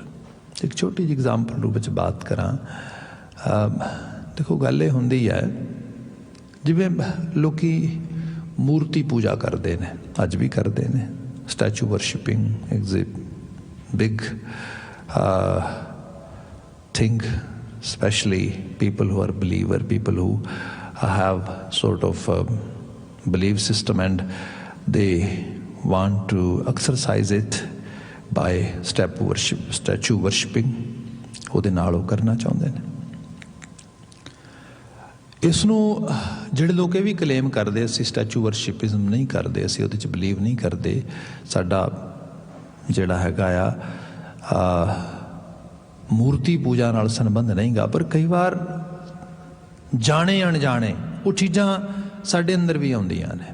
ਇੱਕ ਛੋਟੀ ਜਿਹੀ ਐਗਜ਼ਾਮਪਲ ਰੂਪ ਵਿੱਚ ਬਾਤ ਕਰਾਂ, ਦੇਖੋ ਗੱਲ ਇਹ ਹੁੰਦੀ ਹੈ ਜਿਵੇਂ ਲੋਕੀ ਮੂਰਤੀ ਪੂਜਾ ਕਰਦੇ ਨੇ, ਅੱਜ ਵੀ ਕਰਦੇ ਨੇ, statue worshipping is a big thing, especially people who are believer, people who have sort of belief system and they want to exercise it by statue worshipping, ਉਹਦੇ ਨਾਲ ਉਹ ਕਰਨਾ ਚਾਹੁੰਦੇ ਨੇ। ਇਸ ਨੂੰ ਜਿਹੜੇ ਲੋਕ ਇਹ ਵੀ ਕਲੇਮ ਕਰਦੇ ਅਸੀਂ ਸਟੈਚੂ ਵਰਸ਼ਿਪਿਜ਼ਮ ਨਹੀਂ ਕਰਦੇ, ਅਸੀਂ ਉਹਦੇ 'ਚ ਬਿਲੀਵ ਨਹੀਂ ਕਰਦੇ, ਸਾਡਾ ਜਿਹੜਾ ਹੈਗਾ ਆ ਮੂਰਤੀ ਪੂਜਾ ਨਾਲ ਸੰਬੰਧ ਨਹੀਂ ਗਾ, ਪਰ ਕਈ ਵਾਰ ਜਾਣੇ ਅਣਜਾਣੇ ਉਹ ਚੀਜ਼ਾਂ ਸਾਡੇ ਅੰਦਰ ਵੀ ਆਉਂਦੀਆਂ ਨੇ।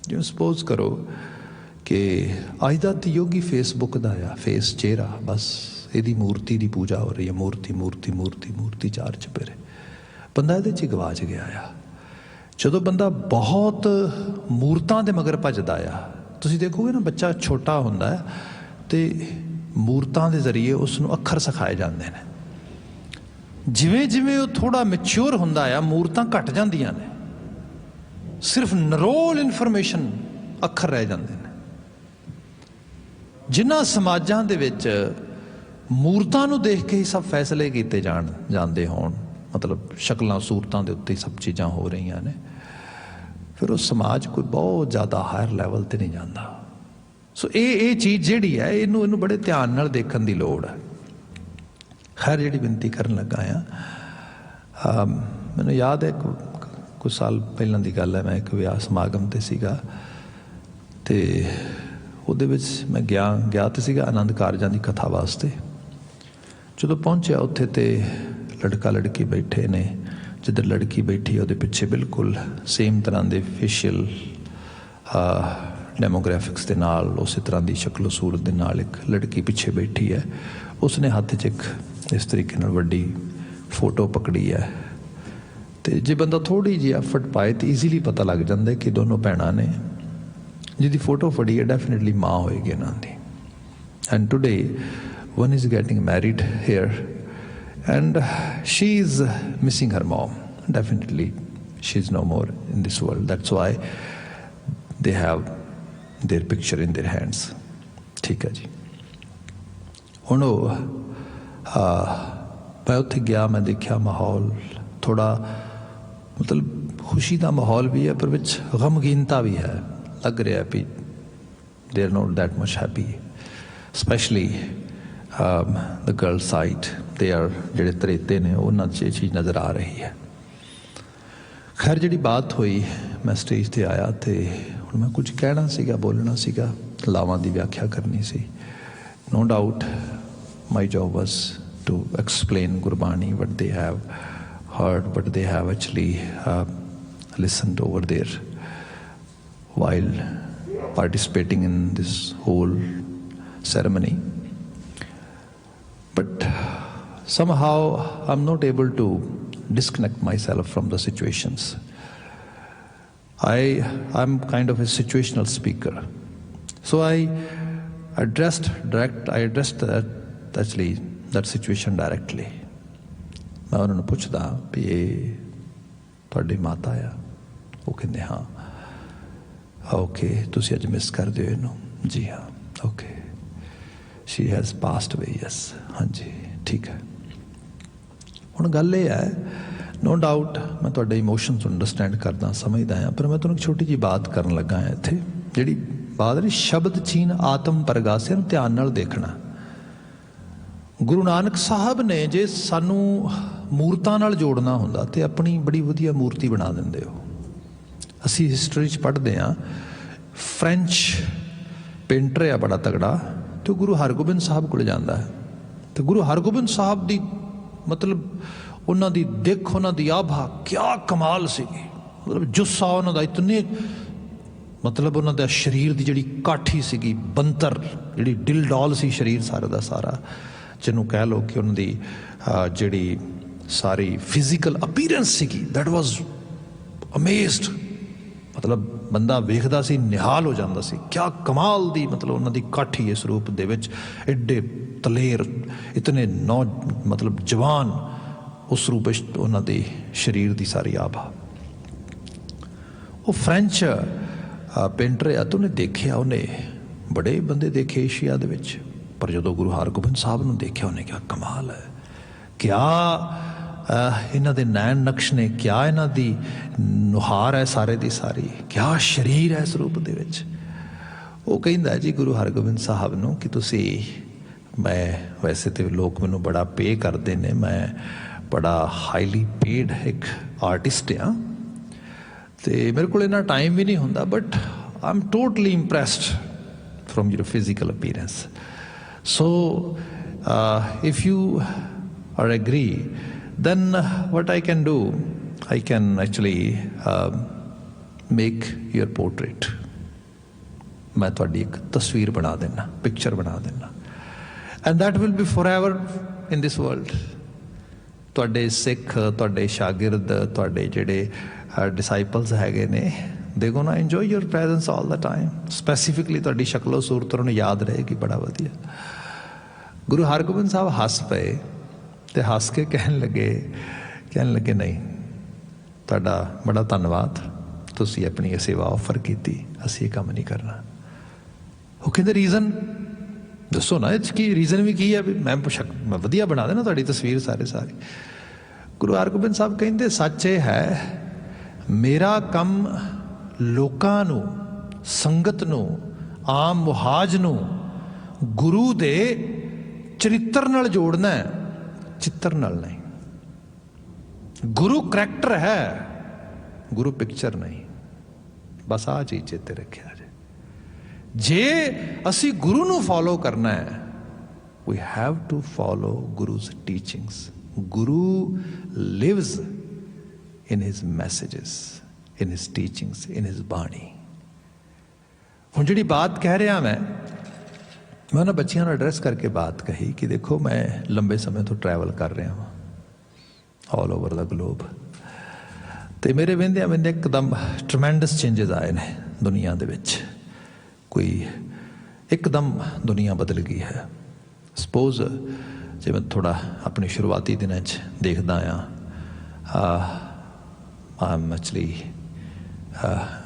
ਜਿਵੇਂ ਸਪੋਜ਼ ਕਰੋ ਕਿ ਅੱਜ ਦਾ ਯੋਗੀ ਫੇਸਬੁੱਕ ਦਾ ਆ ਫੇਸ, ਚਿਹਰਾ, ਬਸ ਇਹਦੀ ਮੂਰਤੀ ਦੀ ਪੂਜਾ ਹੋ ਰਹੀ ਹੈ, ਮੂਰਤੀ ਮੂਰਤੀ ਮੂਰਤੀ ਮੂਰਤੀ, ਚਾਰ ਚੁਫੇਰੇ, ਬੰਦਾ ਇਹਦੇ 'ਚ ਹੀ ਗਵਾਚ ਗਿਆ ਆ। ਜਦੋਂ ਬੰਦਾ ਬਹੁਤ ਮੂਰਤਾਂ ਦੇ ਮਗਰ ਭੱਜਦਾ ਆ, ਤੁਸੀਂ ਦੇਖੋਗੇ ਨਾ ਬੱਚਾ ਛੋਟਾ ਹੁੰਦਾ ਹੈ ਅਤੇ ਮੂਰਤਾਂ ਦੇ ਜ਼ਰੀਏ ਉਸ ਨੂੰ ਅੱਖਰ ਸਿਖਾਏ ਜਾਂਦੇ ਨੇ। ਜਿਵੇਂ ਜਿਵੇਂ ਉਹ ਥੋੜ੍ਹਾ ਮੈਚਿਓਰ ਹੁੰਦਾ ਆ, ਮੂਰਤਾਂ ਘੱਟ ਜਾਂਦੀਆਂ ਨੇ, ਸਿਰਫ ਨਰੋਲ ਇਨਫੋਰਮੇਸ਼ਨ ਅੱਖਰ ਰਹਿ ਜਾਂਦੇ ਨੇ। ਜਿਨ੍ਹਾਂ ਸਮਾਜਾਂ ਦੇ ਵਿੱਚ ਮੂਰਤਾਂ ਨੂੰ ਦੇਖ ਕੇ ਹੀ ਸਭ ਫੈਸਲੇ ਕੀਤੇ ਜਾਂਦੇ ਹੋਣ, ਮਤਲਬ ਸ਼ਕਲਾਂ ਸੂਰਤਾਂ ਦੇ ਉੱਤੇ ਸਭ ਚੀਜ਼ਾਂ ਹੋ ਰਹੀਆਂ ਨੇ, ਫਿਰ ਉਹ ਸਮਾਜ ਕੋਈ ਬਹੁਤ ਜ਼ਿਆਦਾ ਹਾਇਰ ਲੈਵਲ 'ਤੇ ਨਹੀਂ ਜਾਂਦਾ। ਸੋ ਇਹ ਚੀਜ਼ ਜਿਹੜੀ ਹੈ ਇਹਨੂੰ ਬੜੇ ਧਿਆਨ ਨਾਲ ਦੇਖਣ ਦੀ ਲੋੜ ਹੈ। ਖੈਰ ਜਿਹੜੀ ਬੇਨਤੀ ਕਰਨ ਲੱਗਾ ਆ, ਮੈਨੂੰ ਯਾਦ ਹੈ ਕੁਝ ਸਾਲ ਪਹਿਲਾਂ ਦੀ ਗੱਲ ਹੈ, ਮੈਂ ਇੱਕ ਵਿਆਹ ਸਮਾਗਮ 'ਤੇ ਸੀਗਾ ਅਤੇ ਉਹਦੇ ਵਿੱਚ ਮੈਂ ਗਿਆ ਤਾਂ ਸੀਗਾ ਆਨੰਦ ਕਾਰਜਾਂ ਦੀ ਕਥਾ ਵਾਸਤੇ। ਜਦੋਂ ਪਹੁੰਚਿਆ ਉੱਥੇ ਤੇ ਲੜਕਾ ਲੜਕੀ ਬੈਠੇ ਨੇ, ਜਿੱਧਰ ਲੜਕੀ ਬੈਠੀ ਉਹਦੇ ਪਿੱਛੇ ਬਿਲਕੁਲ ਸੇਮ ਤਰ੍ਹਾਂ ਦੇ ਫੇਸ਼ੀਅਲ ਡੈਮੋਗ੍ਰਾਫਿਕਸ ਦੇ ਨਾਲ, ਉਸੇ ਤਰ੍ਹਾਂ ਦੀ ਸ਼ਕਲ ਸੂਰਤ ਦੇ ਨਾਲ ਇੱਕ ਲੜਕੀ ਪਿੱਛੇ ਬੈਠੀ ਹੈ। ਉਸਨੇ ਹੱਥ 'ਚ ਇੱਕ ਇਸ ਤਰੀਕੇ ਨਾਲ ਵੱਡੀ ਫੋਟੋ ਪਕੜੀ ਹੈ, ਅਤੇ ਜੇ ਬੰਦਾ ਥੋੜ੍ਹੀ ਜਿਹੀ ਐਫਰਟ ਪਾਏ ਤਾਂ ਈਜ਼ੀਲੀ ਪਤਾ ਲੱਗ ਜਾਂਦਾ ਕਿ ਦੋਨੋਂ ਭੈਣਾਂ ਨੇ। ਜਿਹਦੀ ਫੋਟੋ ਫੜੀ ਹੈ ਡੈਫੀਨੇਟਲੀ ਮਾਂ ਹੋਏਗੀ ਇਹਨਾਂ ਦੀ। And today one is getting married here and she is missing her mom. Definitely she is no more in this world. That's why they have their picture in their hands. ਠੀਕ ਹੈ ਜੀ। ਹੁਣ ਉਹ ਮੈਂ ਉੱਥੇ ਗਿਆ, ਮੈਂ ਦੇਖਿਆ ਮਾਹੌਲ ਥੋੜ੍ਹਾ ਮਤਲਬ ਖੁਸ਼ੀ ਦਾ ਮਾਹੌਲ ਵੀ ਹੈ, ਪਰ ਵਿੱਚ ਗਮਗੀਨਤਾ ਵੀ ਹੈ। ਲੱਗ ਰਿਹਾ ਵੀ they are not that much happy, especially the girl side, they are ਜਿਹੜੇ ਤਰੇਤੇ ਨੇ ਉਹਨਾਂ 'ਚ ਇਹ ਚੀਜ਼ ਨਜ਼ਰ ਆ ਰਹੀ ਹੈ। ਖੈਰ ਜਿਹੜੀ ਬਾਤ ਹੋਈ, ਮੈਂ ਸਟੇਜ 'ਤੇ ਆਇਆ ਅਤੇ ਹੁਣ ਮੈਂ ਕੁਝ ਕਹਿਣਾ ਸੀਗਾ, ਬੋਲਣਾ ਸੀਗਾ, ਲਾਵਾਂ ਦੀ ਵਿਆਖਿਆ ਕਰਨੀ ਸੀ। No doubt my job was to explain Gurbani, what they have heard, what they have actually listened over there while participating in this whole ceremony. But somehow I'm not able to disconnect myself from the situations. I'm kind of a situational speaker. So I addressed that situation directly. ਮੈਂ ਉਹਨਾਂ ਨੂੰ ਪੁੱਛਦਾ ਵੀ ਇਹ ਤੁਹਾਡੀ ਮਾਤਾ ਆ? ਉਹ ਕਹਿੰਦੇ ਹਾਂ। ਓਕੇ, ਤੁਸੀਂ ਅੱਜ ਮਿਸ ਕਰਦੇ ਹੋ ਇਹਨੂੰ? ਜੀ ਹਾਂ। ਓਕੇ, ਸ਼ੀ ਹੈਜ਼ ਪਾਸਡ ਅਵੇ? ਯੈਸ। ਹਾਂਜੀ, ਠੀਕ ਹੈ। ਹੁਣ ਗੱਲ ਇਹ ਹੈ, ਨੋ ਡਾਊਟ ਮੈਂ ਤੁਹਾਡੇ ਇਮੋਸ਼ਨਸ ਅੰਡਰਸਟੈਂਡ ਕਰਦਾ, ਸਮਝਦਾ ਹਾਂ, ਪਰ ਮੈਂ ਤੁਹਾਨੂੰ ਇੱਕ ਛੋਟੀ ਜਿਹੀ ਬਾਤ ਕਰਨ ਲੱਗਾ ਹਾਂ ਇੱਥੇ। ਜਿਹੜੀ ਬਾਤ ਹੈ ਸ਼ਬਦ ਚੀਨ ਆਤਮ ਪ੍ਰਗਾਸਿਆ ਨੂੰ ਧਿਆਨ ਨਾਲ ਦੇਖਣਾ। ਗੁਰੂ ਨਾਨਕ ਸਾਹਿਬ ਨੇ ਜੇ ਸਾਨੂੰ ਮੂਰਤਾਂ ਨਾਲ ਜੋੜਨਾ ਹੁੰਦਾ ਤੇ ਆਪਣੀ ਬੜੀ ਵਧੀਆ ਮੂਰਤੀ ਬਣਾ ਦਿੰਦੇ ਹੋ। ਅਸੀਂ ਹਿਸਟਰੀ 'ਚ ਪੜ੍ਹਦੇ ਹਾਂ, ਫਰੈਂਚ पेंटर है बड़ा तगड़ा, तो गुरु हरगोबिंद साहब को जाता है। तो गुरु हरगोबिंद साहब की मतलब उन्होंने दिख, उन्होंने आभा क्या कमाल सी, मतलब जुस्सा उन्होंने इतने, मतलब उन्होंने शरीर की जी काठी सी, बंतर जी डिल डॉल सी शरीर सारा का सारा, जिन्हों कह लो कि उन्होंने जी सारी फिजिकल अपीयरेंस सी, दैट वाज अमेज्ड। मतलब बंदा वेखदा सी निहाल हो जाता सी, क्या कमाल दी मतलब उन्होंने काठी इस रूप दे विच, एडे तलेर इतने नौ मतलब जवान उस रूप उन्होंने शरीर की सारी आभा। वो फ्रेंच पेंटर है, तो उन्हें देखा, उन्हें बड़े बंदे देखे एशिया दे विच, पर जो गुरु हरगोबिंद साहब ने देखा उन्हें क्या कमाल है, क्या इन्हों के नैन नक्श ने, क्या इन्हों की नुहार है सारे की सारी, क्या शरीर है इस रूप दे विच। वो कहता जी गुरु हरगोबिंद साहब नूं कि तुसी, मैं वैसे तो लोग मैनू बड़ा पे करते हैं, मैं बड़ा हाईली पेड एक आर्टिस्ट हाँ, तो मेरे को इन्ना टाइम भी नहीं होंदा, but I am totally impressed from your physical appearance, so if you are agree then what I can do, I can actually make your portrait, मैं थोड़ी एक तस्वीर बना देना, पिक्चर बना देना, and that will be forever in this world। थोड़े सिख, थोड़े शागिर्द, थोड़े जेडे डिसाइपल्स हैगे ने, they gonna enjoy your presence all the time, specifically थोड़ी शक्लो सूरत उन्हें याद रहेगी, बड़ा वधिया। गुरु हरगोबिंद साहब हस पे ते हस के कहन लगे नहीं, तुहाडा बड़ा धन्नवाद, तुसी अपनी सेवा ऑफर की, असी काम नहीं करना। वो कहते रीजन दसो ना, इसकी रीजन भी की है, भी मैं वधिया बना देना तुहाडी तस्वीर सारे सारी। गुरु हरगोबिंद साहब कहते सच ये है, मेरा कम लोकां नू, संगत नू, आम मुहाज नू गुरु दे चरित्र नाल जोड़ना है, चित्र नाल नहीं। गुरु करैक्टर है, गुरु पिक्चर नहीं, बस आ चीज चेते रखिया जे असी गुरु नू फॉलो करना है, we have to follow guru's teachings. Guru lives in his messages, in his teachings, in his Bani. हुण जिहड़ी बात कह रहा मैं उन्होंने बच्चियों एड्रैस करके बात कही कि देखो मैं लंबे समय तो ट्रैवल कर रहा हूँ ऑल ओवर द ग्लोब, तो मेरे वेंदे वेंदे एकदम ट्रमेंडस चेंजेस आए ने दुनिया दे विच, कोई एकदम दुनिया बदल गई है। सपोज जे मैं थोड़ा अपने शुरुआती दिनों देखदा I am actually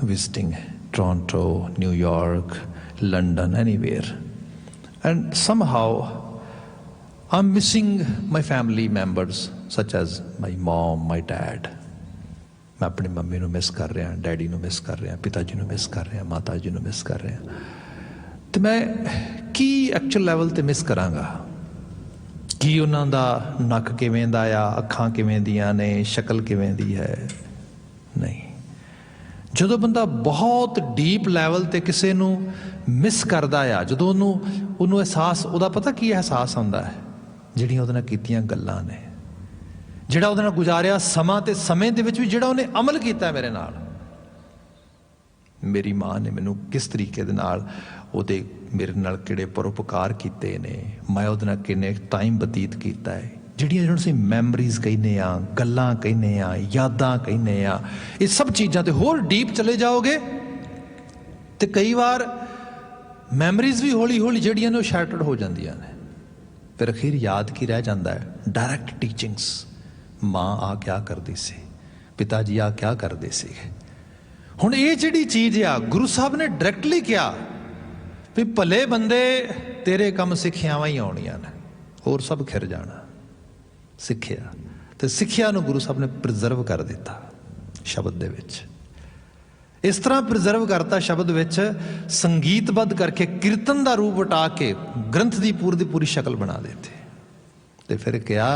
visiting Toronto, New York, London, anywhere, and somehow I'm missing my family members such as my mom, my dad। मैं अपनी मम्मी नू मिस कर रहा, डैडी नू मिस कर रहा, पिता जी नू मिस कर रहा, माता जी नू मिस कर रहा, तो मैं की एक्चुअल लेवल ते मिस करांगा कि उन्हों दा नक किवें दा आ, अखां किवें दियां ने, शक्ल किवें दी है, नहीं। जो बंदा बहुत डीप लैवल ते किसी नू मिस करता आ, जो उन्होंने एहसास, वह पता की एहसास आता है, जिहड़ियां उहदे नाल कीतियां गल्लां ने, जिहड़ा उहदे नाल गुजारिया समा, ते समय दे विच भी जिहड़ा उहने अमल कीता मेरे नाल, मेरी माँ ने मैनू किस तरीके दे नाल उहदे मेरे नाल किहड़े परोपकार कीते ने, मैं उहदे नाल किन्ने टाइम बतीत कीता है, जिहड़ियां जिहड़ियां असीं मैमरीज कहने आ, गल्लां कहने आ, यादां कहने आ, ये सब चीज़ां ते होर डीप चले जाओगे तो कई बार मैमरीज भी हौली हौली जिहड़ियां ने शैटर्ड हो जांदियां ने, फिर अखीर याद की रह जाता है, डायरैक्ट टीचिंग्स, माँ आ क्या करती सी, पिता जी आ क्या करते सी। हुण ये जिहड़ी चीज़ आ, गुरु साहब ने डायरैक्टली कहा भी भले बंदे तेरे कम सिक्ख्यावां ही आउणियां ने, होर सब खिर जाना। सिक्ख्या ते सिक्ख्या नूं गुरु साहब ने प्रिजर्व कर दिता शब्द दे विच, इस तरह प्रिजर्व करता शब्द विच, संगीतबद्ध करके कीर्तन का रूप वटा के ग्रंथ की पूरी शक्ल बना देते, तो फिर क्या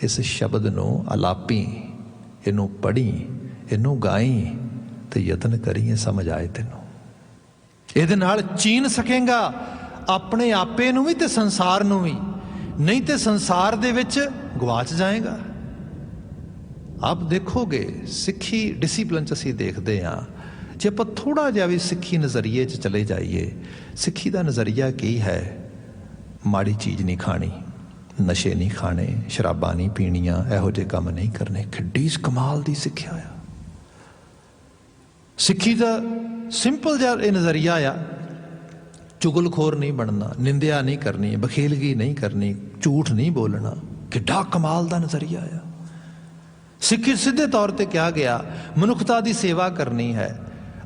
इस शब्द नूं अलापी, इनू पढ़ी, इनू गाई, तो यतन करिए समझ आए तेनों। ਇਹਦੇ ਨਾਲ ਚੀਨ ਸਕੇਗਾ ਆਪਣੇ ਆਪੇ ਨੂੰ ਵੀ ਤੇ ਸੰਸਾਰ ਨੂੰ ਵੀ, ਨਹੀਂ ਤੇ ਸੰਸਾਰ ਦੇ ਵਿੱਚ ਗਵਾਚ ਜਾਏਗਾ। ਆਪ ਦੇਖੋਗੇ ਸਿੱਖੀ ਡਿਸਿਪਲਿਨ 'ਚ ਅਸੀਂ ਦੇਖਦੇ ਹਾਂ, ਜੇ ਆਪਾਂ ਥੋੜ੍ਹਾ ਜਿਹਾ ਵੀ ਸਿੱਖੀ ਨਜ਼ਰੀਏ 'ਚ ਚਲੇ ਜਾਈਏ, ਸਿੱਖੀ ਦਾ ਨਜ਼ਰੀਆ ਕੀ ਹੈ? ਮਾੜੀ ਚੀਜ਼ ਨਹੀਂ ਖਾਣੀ, ਨਸ਼ੇ ਨਹੀਂ ਖਾਣੇ, ਸ਼ਰਾਬਾਂ ਨਹੀਂ ਪੀਣੀਆਂ, ਇਹੋ ਜਿਹੇ ਕੰਮ ਨਹੀਂ ਕਰਨੇ। ਕਿੱਡੀ ਕਮਾਲ ਦੀ ਸਿੱਖਿਆ ਆ। ਸਿੱਖੀ ਦਾ ਸਿੰਪਲ ਜਿਹਾ ਇਹ ਨਜ਼ਰੀਆ ਆ, ਚੁਗਲਖੋਰ ਨਹੀਂ ਬਣਨਾ, ਨਿੰਦਿਆ ਨਹੀਂ ਕਰਨੀ, ਬਖੇਲਗੀ ਨਹੀਂ ਕਰਨੀ, ਝੂਠ ਨਹੀਂ ਬੋਲਣਾ। ਕਿੱਡਾ ਕਮਾਲ ਦਾ ਨਜ਼ਰੀਆ ਆ। ਸਿੱਖੀ ਸਿੱਧੇ ਤੌਰ ਤੇ ਕਿਹਾ ਗਿਆ ਮਨੁੱਖਤਾ ਦੀ ਸੇਵਾ ਕਰਨੀ ਹੈ,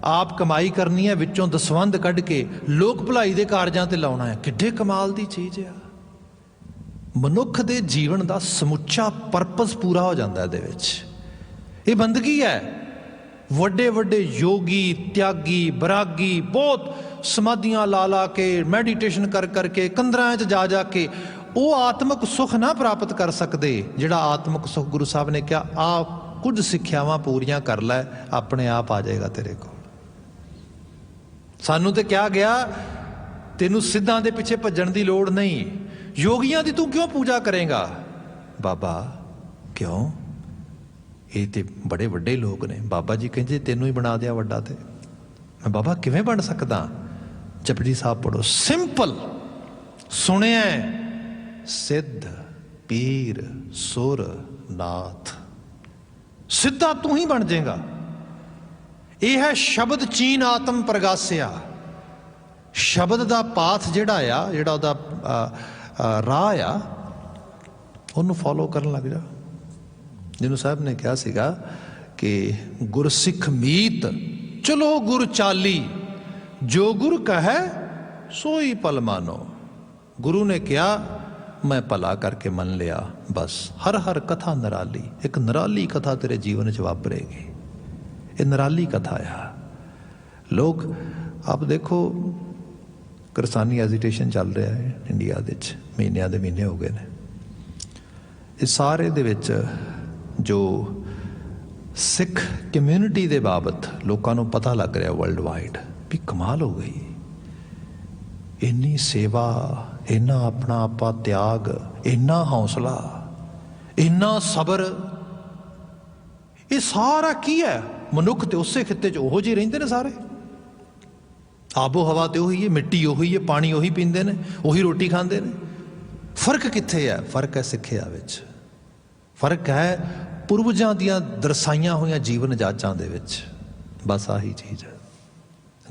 ਆਪ ਕਮਾਈ ਕਰਨੀ ਹੈ, ਵਿੱਚੋਂ ਦਸਵੰਧ ਕੱਢ ਕੇ ਲੋਕ ਭਲਾਈ ਦੇ ਕਾਰਜਾਂ ਤੇ ਲਾਉਣਾ ਹੈ। ਕਿੱਡੇ ਕਮਾਲ ਦੀ ਚੀਜ਼ ਆ। ਮਨੁੱਖ ਦੇ ਜੀਵਨ ਦਾ ਸਮੁੱਚਾ ਪਰਪਸ ਪੂਰਾ ਹੋ ਜਾਂਦਾ ਇਹਦੇ ਵਿੱਚ। ਇਹ ਬੰਦਗੀ ਹੈ। ਵੱਡੇ ਵੱਡੇ ਯੋਗੀ, ਤਿਆਗੀ, ਬਰਾਗੀ ਬਹੁਤ ਸਮਾਧੀਆਂ ਲਾ ਲਾ ਕੇ, ਮੈਡੀਟੇਸ਼ਨ ਕਰ ਕਰਕੇ, ਕੰਦਰਾਂ 'ਚ ਜਾ ਜਾ ਕੇ ਉਹ ਆਤਮਿਕ ਸੁੱਖ ਨਾ ਪ੍ਰਾਪਤ ਕਰ ਸਕਦੇ ਜਿਹੜਾ ਆਤਮਿਕ ਸੁੱਖ ਗੁਰੂ ਸਾਹਿਬ ਨੇ ਕਿਹਾ ਆ ਕੁਝ ਸਿੱਖਿਆਵਾਂ ਪੂਰੀਆਂ ਕਰ ਲੈ, ਆਪਣੇ ਆਪ ਆ ਜਾਏਗਾ ਤੇਰੇ ਕੋਲ। ਸਾਨੂੰ ਤੇ ਕਿਹਾ ਗਿਆ ਤੈਨੂੰ ਸਿੱਧਾਂ ਦੇ ਪਿੱਛੇ ਭੱਜਣ ਦੀ ਲੋੜ ਨਹੀਂ, ਯੋਗੀਆਂ ਦੀ ਤੂੰ ਕਿਉਂ ਪੂਜਾ ਕਰੇਗਾ? ਬਾਬਾ ਕਿਉਂ? ਇਹ ਤੇ ਬੜੇ ਵੱਡੇ ਲੋਕ ਨੇ। ਬਾਬਾ ਜੀ ਕਹਿੰਦੇ ਤੈਨੂੰ ਹੀ ਬਣਾ ਦਿਆ ਵੱਡਾ। ਤੇ ਮੈਂ ਬਾਬਾ ਕਿਵੇਂ ਬਣ ਸਕਦਾ? ਜਪਜੀ ਸਾਹਿਬ ਪੜੋ, ਸਿੰਪਲ। ਸੁਣਿਆ ਸਿੱਧ ਪੀਰ ਸੁਰ ਨਾਥ, ਸਿੱਧਾ ਤੂੰ ਹੀ ਬਣ ਜਾਏਗਾ। ਇਹ ਹੈ ਸ਼ਬਦ ਚੀਨ ਆਤਮ ਪ੍ਰਗਾਸਿਆ। ਸ਼ਬਦ ਦਾ ਪਾਥ ਜਿਹੜਾ ਉਹਦਾ ਰਾਹ ਆ, ਉਹਨੂੰ ਫੋਲੋ ਕਰਨ ਲੱਗ ਜਾ। ਜਿਹਨੂੰ ਸਾਹਿਬ ਨੇ ਕਿਹਾ ਸੀਗਾ ਕਿ ਗੁਰਸਿੱਖ ਮੀਤ ਚਲੋ ਗੁਰ ਚਾਲੀ, ਜੋ ਗੁਰ ਕਹੈ ਸੋਈ ਭਲ ਮਾਨੋ। ਗੁਰੂ ਨੇ ਕਿਹਾ ਮੈਂ ਭਲਾ ਕਰਕੇ ਮੰਨ ਲਿਆ, ਬਸ। ਹਰ ਹਰ ਕਥਾ ਨਿਰਾਲੀ, ਇੱਕ ਨਿਰਾਲੀ ਕਥਾ ਤੇਰੇ ਜੀਵਨ 'ਚ ਵਾਪਰੇਗੀ। ਇਹ ਨਿਰਾਲੀ ਕਥਾ ਆ। ਲੋਕ ਆਪ ਦੇਖੋ, ਕਿਰਸਾਨੀ ਐਜੀਟੇਸ਼ਨ ਚੱਲ ਰਿਹਾ ਹੈ ਇੰਡੀਆ ਦੇ ਵਿੱਚ, ਮਹੀਨਿਆਂ ਦੇ ਮਹੀਨੇ ਹੋ ਗਏ ਨੇ। ਇਹ ਸਾਰੇ ਦੇ ਵਿੱਚ ਜੋ ਸਿੱਖ ਕਮਿਊਨਿਟੀ ਦੇ ਬਾਬਤ ਲੋਕਾਂ ਨੂੰ ਪਤਾ ਲੱਗ ਰਿਹਾ ਵਰਲਡ ਵਾਈਡ ਵੀ ਕਮਾਲ ਹੋ ਗਈ। ਇੰਨੀ ਸੇਵਾ, ਇੰਨਾ ਆਪਣਾ ਆਪਾ ਤਿਆਗ, ਇੰਨਾ ਹੌਸਲਾ, ਇੰਨਾ ਸਬਰ, ਇਹ ਸਾਰਾ ਕੀ ਹੈ? ਮਨੁੱਖ ਤੇ ਉਸੇ ਖਿੱਤੇ 'ਚ ਉਹੋ ਜਿਹੇ ਰਹਿੰਦੇ ਨੇ ਸਾਰੇ। ਆਬੋ ਹਵਾ ਤੇ ਉਹੀ ਹੈ, ਮਿੱਟੀ ਉਹੀ ਹੈ, ਪਾਣੀ ਉਹੀ ਪੀਂਦੇ ਨੇ, ਉਹੀ ਰੋਟੀ ਖਾਂਦੇ ਨੇ। ਫਰਕ ਕਿੱਥੇ ਹੈ? ਫਰਕ ਹੈ ਸਿੱਖਿਆ ਵਿੱਚ। ਫਰਕ ਹੈ ਪੂਰਵਜਾਂ ਦੀਆਂ ਦਰਸਾਈਆਂ ਹੋਈਆਂ ਜੀਵਨ ਜਾਚਾਂ ਦੇ ਵਿੱਚ। ਬਸ ਆਹੀ ਚੀਜ਼ ਹੈ।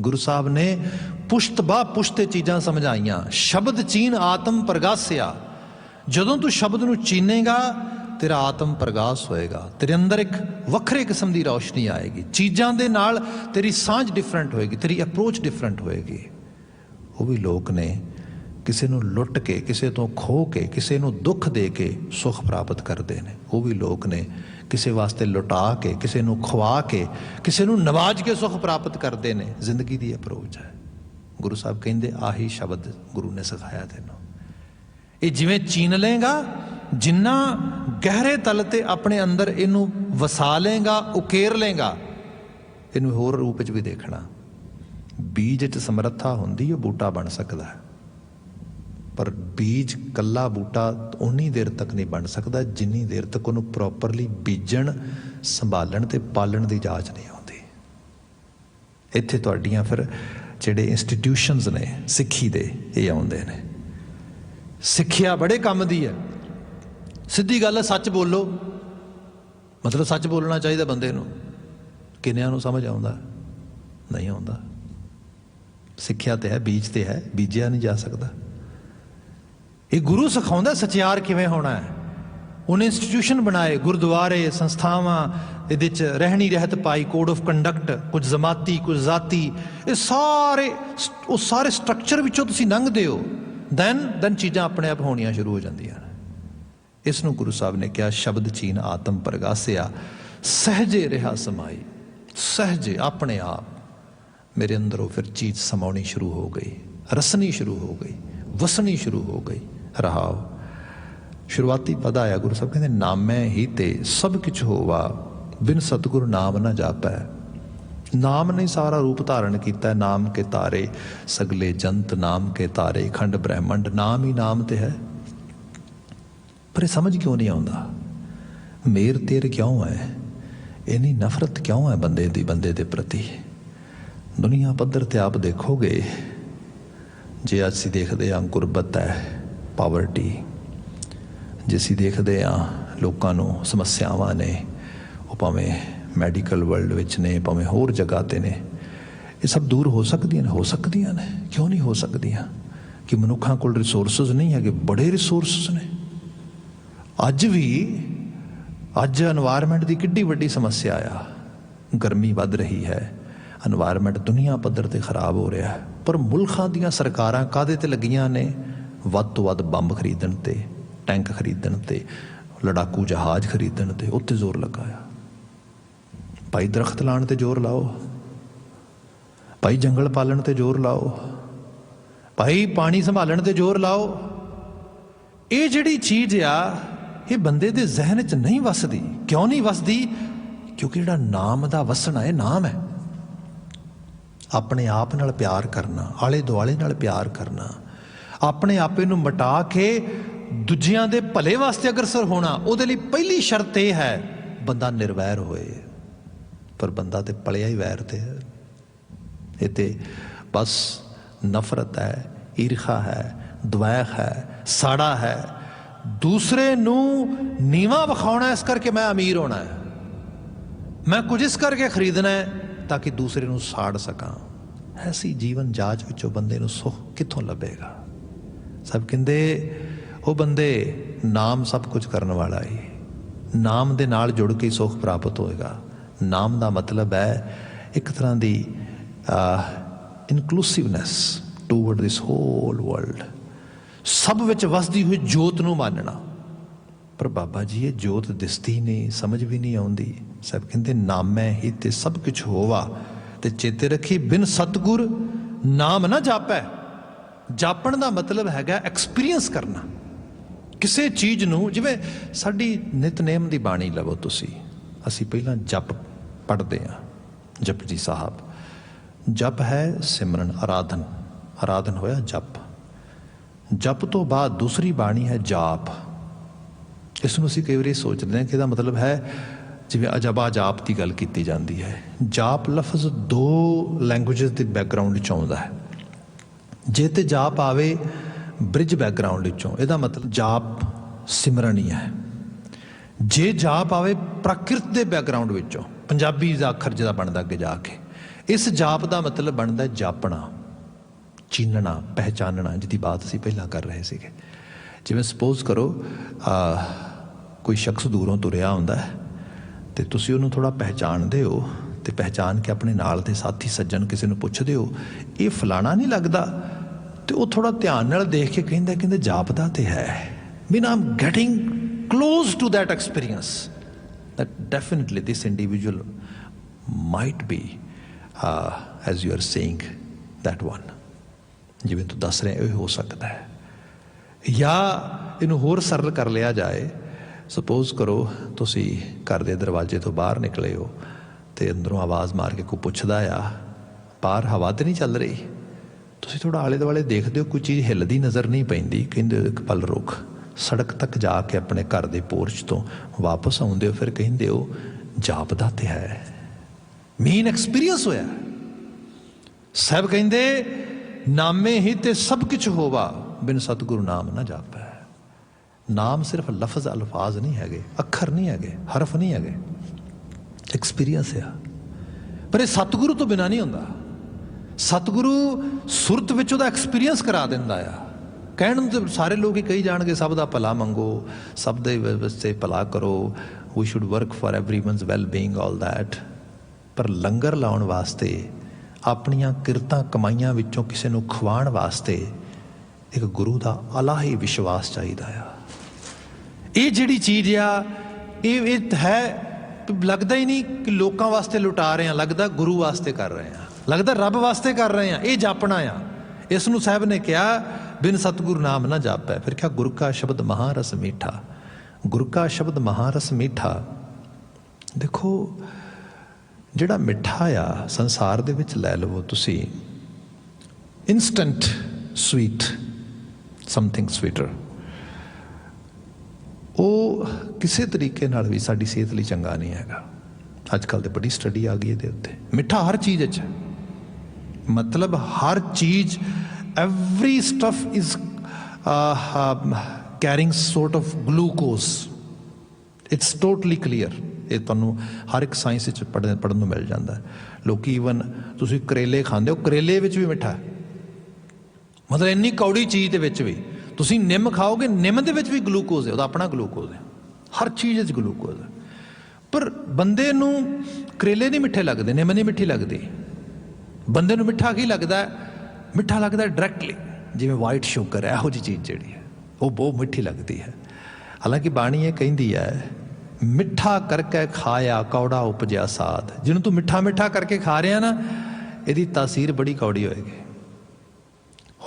ਗੁਰੂ ਸਾਹਿਬ ਨੇ ਪੁਸ਼ਤ ਬਾ ਪੁਸ਼ਤੇ ਚੀਜ਼ਾਂ ਸਮਝਾਈਆਂ। ਸ਼ਬਦ ਚੀਨ ਆਤਮ ਪ੍ਰਗਾਸਿਆ। ਜਦੋਂ ਤੂੰ ਸ਼ਬਦ ਨੂੰ ਚੀਨੇਗਾ ਤੇਰਾ ਆਤਮ ਪ੍ਰਗਾਸ ਹੋਏਗਾ, ਤੇਰੇ ਅੰਦਰ ਇੱਕ ਵੱਖਰੇ ਕਿਸਮ ਦੀ ਰੌਸ਼ਨੀ ਆਏਗੀ। ਚੀਜ਼ਾਂ ਦੇ ਨਾਲ ਤੇਰੀ ਸਾਂਝ ਡਿਫਰੈਂਟ ਹੋਏਗੀ, ਤੇਰੀ ਅਪਰੋਚ ਡਿਫਰੈਂਟ ਹੋਏਗੀ। ਉਹ ਵੀ ਲੋਕ ਨੇ ਕਿਸੇ ਨੂੰ ਲੁੱਟ ਕੇ, ਕਿਸੇ ਤੋਂ ਖੋਹ ਕੇ, ਕਿਸੇ ਨੂੰ ਦੁੱਖ ਦੇ ਕੇ ਸੁੱਖ ਪ੍ਰਾਪਤ ਕਰਦੇ ਨੇ। ਉਹ ਵੀ ਲੋਕ ਨੇ ਕਿਸੇ ਵਾਸਤੇ ਲੁਟਾ ਕੇ, ਕਿਸੇ ਨੂੰ ਖਵਾ ਕੇ, ਕਿਸੇ ਨੂੰ ਨਵਾਜ ਕੇ ਸੁੱਖ ਪ੍ਰਾਪਤ ਕਰਦੇ ਨੇ। ਜ਼ਿੰਦਗੀ ਦੀ ਅਪਰੋਚ ਹੈ। ਗੁਰੂ ਸਾਹਿਬ ਕਹਿੰਦੇ ਆਹੀ ਸ਼ਬਦ ਗੁਰੂ ਨੇ ਸਿਖਾਇਆ ਤੈਨੂੰ। ਇਹ ਜਿਵੇਂ ਚੀਨ ਲਏਗਾ, ਜਿੰਨਾ ਗਹਿਰੇ ਤਲ ਤੇ ਆਪਣੇ ਅੰਦਰ ਇਹਨੂੰ ਵਸਾ ਲਏਗਾ, ਉਕੇਰ ਲਏਗਾ, ਇਹਨੂੰ ਹੋਰ ਰੂਪ ਵਿੱਚ ਵੀ ਦੇਖਣਾ। ਬੀਜ 'ਚ ਸਮਰੱਥਾ ਹੁੰਦੀ, ਉਹ ਬੂਟਾ ਬਣ ਸਕਦਾ ਹੈ, ਪਰ ਬੀਜ ਕੱਲਾ ਬੂਟਾ ਉਨੀ ਦੇਰ ਤੱਕ ਨਹੀਂ ਬਣ ਸਕਦਾ ਜਿੰਨੀ ਦੇਰ ਤੱਕ ਉਹਨੂੰ ਪ੍ਰੋਪਰਲੀ ਬੀਜਣ, ਸੰਭਾਲਣ ਤੇ ਪਾਲਣ ਦੀ ਜਾਚ ਨਹੀਂ ਆਉਂਦੀ। ਇੱਥੇ ਤੁਹਾਡੀਆਂ ਫਿਰ ਜਿਹੜੇ ਇੰਸਟੀਟਿਊਸ਼ਨਸ ਨੇ ਸਿੱਖੀ ਦੇ, ਇਹ ਆਉਂਦੇ ਨੇ। ਸਿੱਖਿਆ ਬੜੇ ਕੰਮ ਦੀ ਹੈ। ਸਿੱਧੀ ਗੱਲ ਹੈ, ਸੱਚ ਬੋਲੋ। ਮਤਲਬ ਸੱਚ ਬੋਲਣਾ ਚਾਹੀਦਾ ਬੰਦੇ ਨੂੰ। ਕਿੰਨਿਆਂ ਨੂੰ ਸਮਝ ਆਉਂਦਾ? ਨਹੀਂ ਆਉਂਦਾ। ਸਿੱਖਿਆ ਤੇ ਹੈ, ਬੀਜ ਤੇ ਹੈ, ਬੀਜਿਆ ਨਹੀਂ ਜਾ ਸਕਦਾ। ਇਹ ਗੁਰੂ ਸਿਖਾਉਂਦਾ ਸੱਚਿਆਰ ਕਿਵੇਂ ਹੋਣਾ ਹੈ। ਉਹਨੇ ਇੰਸਟੀਟਿਊਸ਼ਨ ਬਣਾਏ, ਗੁਰਦੁਆਰੇ, ਸੰਸਥਾਵਾਂ, ਇਹਦੇ 'ਚ ਰਹਿਣੀ ਰਹਿਤ ਪਾਈ, ਕੋਡ ਆਫ ਕੰਡਕਟ, ਕੁਝ ਜ਼ਮਾਤੀ, ਕੁਝ ਜ਼ਾਤੀ, ਇਹ ਸਾਰੇ ਸਟਰਕਚਰ ਵਿੱਚੋਂ ਤੁਸੀਂ ਲੰਘਦੇ ਹੋ, ਦੈਨ ਚੀਜ਼ਾਂ ਆਪਣੇ ਆਪ ਹੋਣੀਆਂ ਸ਼ੁਰੂ ਹੋ ਜਾਂਦੀਆਂ ਨੇ। ਇਸ ਨੂੰ ਗੁਰੂ ਸਾਹਿਬ ਨੇ ਕਿਹਾ ਸ਼ਬਦ ਚੀਨ ਆਤਮ ਪ੍ਰਗਾਸਿਆ, ਸਹਿਜੇ ਰਿਹਾ ਸਮਾਈ। ਸਹਿਜੇ ਆਪਣੇ ਆਪ ਮੇਰੇ ਅੰਦਰੋਂ ਫਿਰ ਚੀਜ਼ ਸਮਾਉਣੀ ਸ਼ੁਰੂ ਹੋ ਗਈ, ਰਸਣੀ ਸ਼ੁਰੂ ਹੋ ਗਈ, ਵਸਣੀ ਸ਼ੁਰੂ ਹੋ ਗਈ। ਰਹਾਓ ਸ਼ੁਰੂਆਤੀ ਪਦ ਆਇਆ, ਗੁਰੂ ਸਾਹਿਬ ਕਹਿੰਦੇ ਨਾਮੈ ਹੀ ਤੇ ਸਭ ਕਿਛ ਹੋਵਾ, ਬਿਨ ਸਤਿਗੁਰ ਨਾਮ ਨਾ ਜਾਪੈ। नाम ने सारा रूप धारण किया। नाम के तारे सगले जंत, नाम के तारे खंड ब्रह्मंड, नाम ही नाम ते है। पर समझ क्यों नहीं आता? मेर तेर क्यों है? इन्नी नफरत क्यों है बंदे दी बंदे दे प्रति? दुनिया पद्धर ते आप देखोगे, जे असी देखते हाँ गुरबत है, पावर्टी, जे असी देखते हाँ लोगों नूं समस्यावां ने, वो भावें मैडिकल वर्ल्ड विच ने, भावें होर जगह ते ने, ये सब दूर हो सकदियां ने। क्यों नहीं हो सकदियां? कि मनुखां कोल रिसोर्सिस नहीं है? बड़े रिसोर्सिस ने। अज भी अज एनवायरमेंट की किड्डी वड्डी समस्या आ, गर्मी वध रही है, एनवायरमेंट दुनिया पद्धर ते खराब हो रहा है, पर मुल्खां दियां सरकारां काहदे ते लगियां ने? वध तो वध बंब खरीदण ते, टैंक खरीदण ते, लड़ाकू जहाज खरीदण ते, उत्ते जोर लगाया। भाई दरख्त लाने ते जोर लाओ, भाई जंगल पालन ते जोर लाओ, भाई पानी संभालण ते जोर लाओ। ये जिहड़ी चीज़ आ, ये बंदे दे जहन च नहीं वसदी। क्यों नहीं वसदी? क्योंकि जिहड़ा नाम दा वसना है, नाम है अपने आप नाल प्यार करना, आले दुआले नाल प्यार करना, अपने आपे नूं मिटा के दूजियां दे भले वास्ते अग्रसर होना। उहदे लई पहली शर्त यह है बंदा निर्वैर होए। पर बंदा तो पलिया ही वैर ते है। ये ते बस नफरत है, ईर्खा है, द्वैख है, साड़ा है, दूसरे नू नीवा विखाउणा इस करके मैं अमीर होना है, मैं कुछ इस करके खरीदना है ताकि दूसरे नू साड़ सकां। ऐसी जीवन जाच विचों बंदे नू सुख कित्थों लभेगा? सब कहंदे वो बंदे नाम सब कुछ करने वाला ही, नाम दे नाल जुड़ के सुख प्राप्त होएगा। नाम का मतलब है एक तरह की इनकलूसिवनैस टूवर्ड दिस होल वर्ल्ड, सब विच वसदी हुई जोत नूं मानना। पर बाबा जी ये जोत दिसती नहीं, समझ भी नहीं आउंदी। सब कहते नामै ही ते सब कुछ होवा, ते चेते रखी बिन सतगुर नाम ना जापै। जापण का मतलब हैगा एक्सपीरियंस करना किसी चीज़ नूं। जिवें साडी नितनेम की बाणी लवो तुसी, असी पहला जप पढ़ते हैं, जपजी साहब। जप है सिमरन, आराधन, आराधन होया जप। जप तो बाद दूसरी बाणी है जाप। इसनूं असीं कई वारी सोचते हैं कि इसदा मतलब है जिवें अजबा जाप की गल की जाती है। जाप लफ्ज़ दो लैंगुएजेस के बैकग्राउंड च आउंदा है। जे ते जाप आवे ब्रिज बैकग्राउंड चों, इहदा मतलब जाप सिमरन ही है। जे जाप आवे प्राकृत के बैकग्राउंड विचों, पंजाबी का अखर जिहदा बनदा अगे जाके, इस जाप का मतलब बनता जापना, चीनना, पहचानना, जिहदी बात असीं पहलां कर रहे थे। जिवें सपोज करो कोई शख्स दूरों तुरिया आउंदा है ते तुसीं उहनूं थोड़ा पहचानदे हो, ते पहचान के अपने नाल दे साथी सज्जन किसी नूं पुछदे हो ये फलाना नहीं लगदा, तो वह थोड़ा ध्यान नाल देख के कहंदा जापदा ते है। Mean I am getting close to that experience that definitely this individual might be as you are saying that one, जिवें तू दस रहे हो सकता है। या इनू होर सरल कर लिया जाए, सपोज करो तुसी घर दे दरवाजे तो बाहर निकले हो तो अंदरों आवाज़ मार के कोई पुछदा आ बाहर हवा तो नहीं चल रही, तुसी थोड़ा आले दुआले देखते हो कोई चीज़ हिलदी नज़र नहीं पैंदी, कहंदे हो एक पल रुक, सड़क तक जाके अपने घर के पोर्च तो वापस आउंदे हो, फिर कहंदे हो जापदा ते है। मीन एक्सपीरियंस होया। सब कहंदे नामे ही ते सब कुछ होवा, बिन सतगुरु नाम ना जापै। नाम सिर्फ लफ्ज़ अल्फाज नहीं है, अखर नहीं है, हरफ नहीं है, एक्सपीरियंस है। पर यह सतगुरु तो बिना नहीं होंदा। सतगुरु सुरत विच उहदा एक्सपीरियंस करा दिंदा आ। कहण तो सारे लोग ही कही जाणगे सब दा भला मंगो, सब दे वास्ते भला करो, we should work for everyone's well being, all that. पर लंगर लाउण वास्ते, अपनियां किरतां कमाईयां विचों किसी नूं खवाण वास्ते एक गुरु दा अलाही विश्वास चाहिदा आ। ये जिहड़ी चीज़ आ ये है, लगदा ही नहीं कि लोकां वास्ते लुटा रहे हैं, लगदा गुरु वास्ते कर रहे हैं, लगदा रब वास्ते कर रहे हैं। ये जापना आ। इसनूं साहब ने कहा बिन सतगुरु नाम ना जापै। फिर क्या गुरु का शब्द महारस मीठा, गुरु का शब्द महारस मीठा। देखो ਜਿਹੜਾ ਮਿੱਠਾ ਆ ਸੰਸਾਰ ਦੇ ਵਿੱਚ ਲੈ ਲਵੋ ਤੁਸੀਂ, ਇੰਸਟੈਂਟ ਸਵੀਟ, ਸਮਥਿੰਗ ਸਵੀਟਰ, ਉਹ ਕਿਸੇ ਤਰੀਕੇ ਨਾਲ ਵੀ ਸਾਡੀ ਸਿਹਤ ਲਈ ਚੰਗਾ ਨਹੀਂ ਹੈਗਾ। ਅੱਜ ਕੱਲ੍ਹ ਤੇ ਬੜੀ ਸਟੱਡੀ ਆ ਗਈ ਇਹਦੇ ਉੱਤੇ। ਮਿੱਠਾ ਹਰ ਚੀਜ਼ 'ਚ, ਮਤਲਬ ਹਰ ਚੀਜ਼, every stuff is carrying sort of glucose, it's totally clear. ਇਹ ਤੁਹਾਨੂੰ ਹਰ ਇੱਕ ਸਾਇੰਸ ਵਿੱਚ ਪੜ੍ਹਨ ਨੂੰ ਮਿਲ ਜਾਂਦਾ। ਲੋਕ ਈਵਨ ਤੁਸੀਂ ਕਰੇਲੇ ਖਾਂਦੇ ਹੋ, ਕਰੇਲੇ ਵਿੱਚ ਵੀ ਮਿੱਠਾ, ਮਤਲਬ ਇੰਨੀ ਕੌੜੀ ਚੀਜ਼ ਦੇ ਵਿੱਚ ਵੀ। ਤੁਸੀਂ ਨਿੰਮ ਖਾਓਗੇ, ਨਿੰਮ ਦੇ ਵਿੱਚ ਵੀ ਗਲੂਕੋਜ਼ ਹੈ, ਉਹਦਾ ਆਪਣਾ ਗਲੂਕੋਜ਼ ਹੈ, ਹਰ ਚੀਜ਼ ਵਿੱਚ ਗਲੂਕੋਜ਼ ਹੈ। ਪਰ ਬੰਦੇ ਨੂੰ ਕਰੇਲੇ ਨਹੀਂ ਮਿੱਠੇ ਲੱਗਦੇ, ਨਿੰਮ ਨਹੀਂ ਮਿੱਠੀ ਲੱਗਦੀ। ਬੰਦੇ ਨੂੰ ਮਿੱਠਾ ਕੀ ਲੱਗਦਾ? ਮਿੱਠਾ ਲੱਗਦਾ ਡਾਇਰੈਕਟਲੀ, ਜਿਵੇਂ ਵਾਈਟ ਸ਼ੂਗਰ, ਇਹੋ ਜਿਹੀ ਚੀਜ਼ ਜਿਹੜੀ ਹੈ ਉਹ ਬਹੁਤ ਮਿੱਠੀ ਲੱਗਦੀ ਹੈ। ਹਾਲਾਂਕਿ ਬਾਣੀ ਇਹ ਕਹਿੰਦੀ ਹੈ, ਮਿੱਠਾ ਕਰਕੇ ਖਾਇਆ ਕੌੜਾ ਉਪਜਿਆ ਸਾਧ। ਜਿਹਨੂੰ ਤੂੰ ਮਿੱਠਾ ਮਿੱਠਾ ਕਰਕੇ ਖਾ ਰਿਹਾ ਨਾ, ਇਹਦੀ ਤਾਸੀਰ ਬੜੀ ਕੌੜੀ ਹੋਏਗੀ।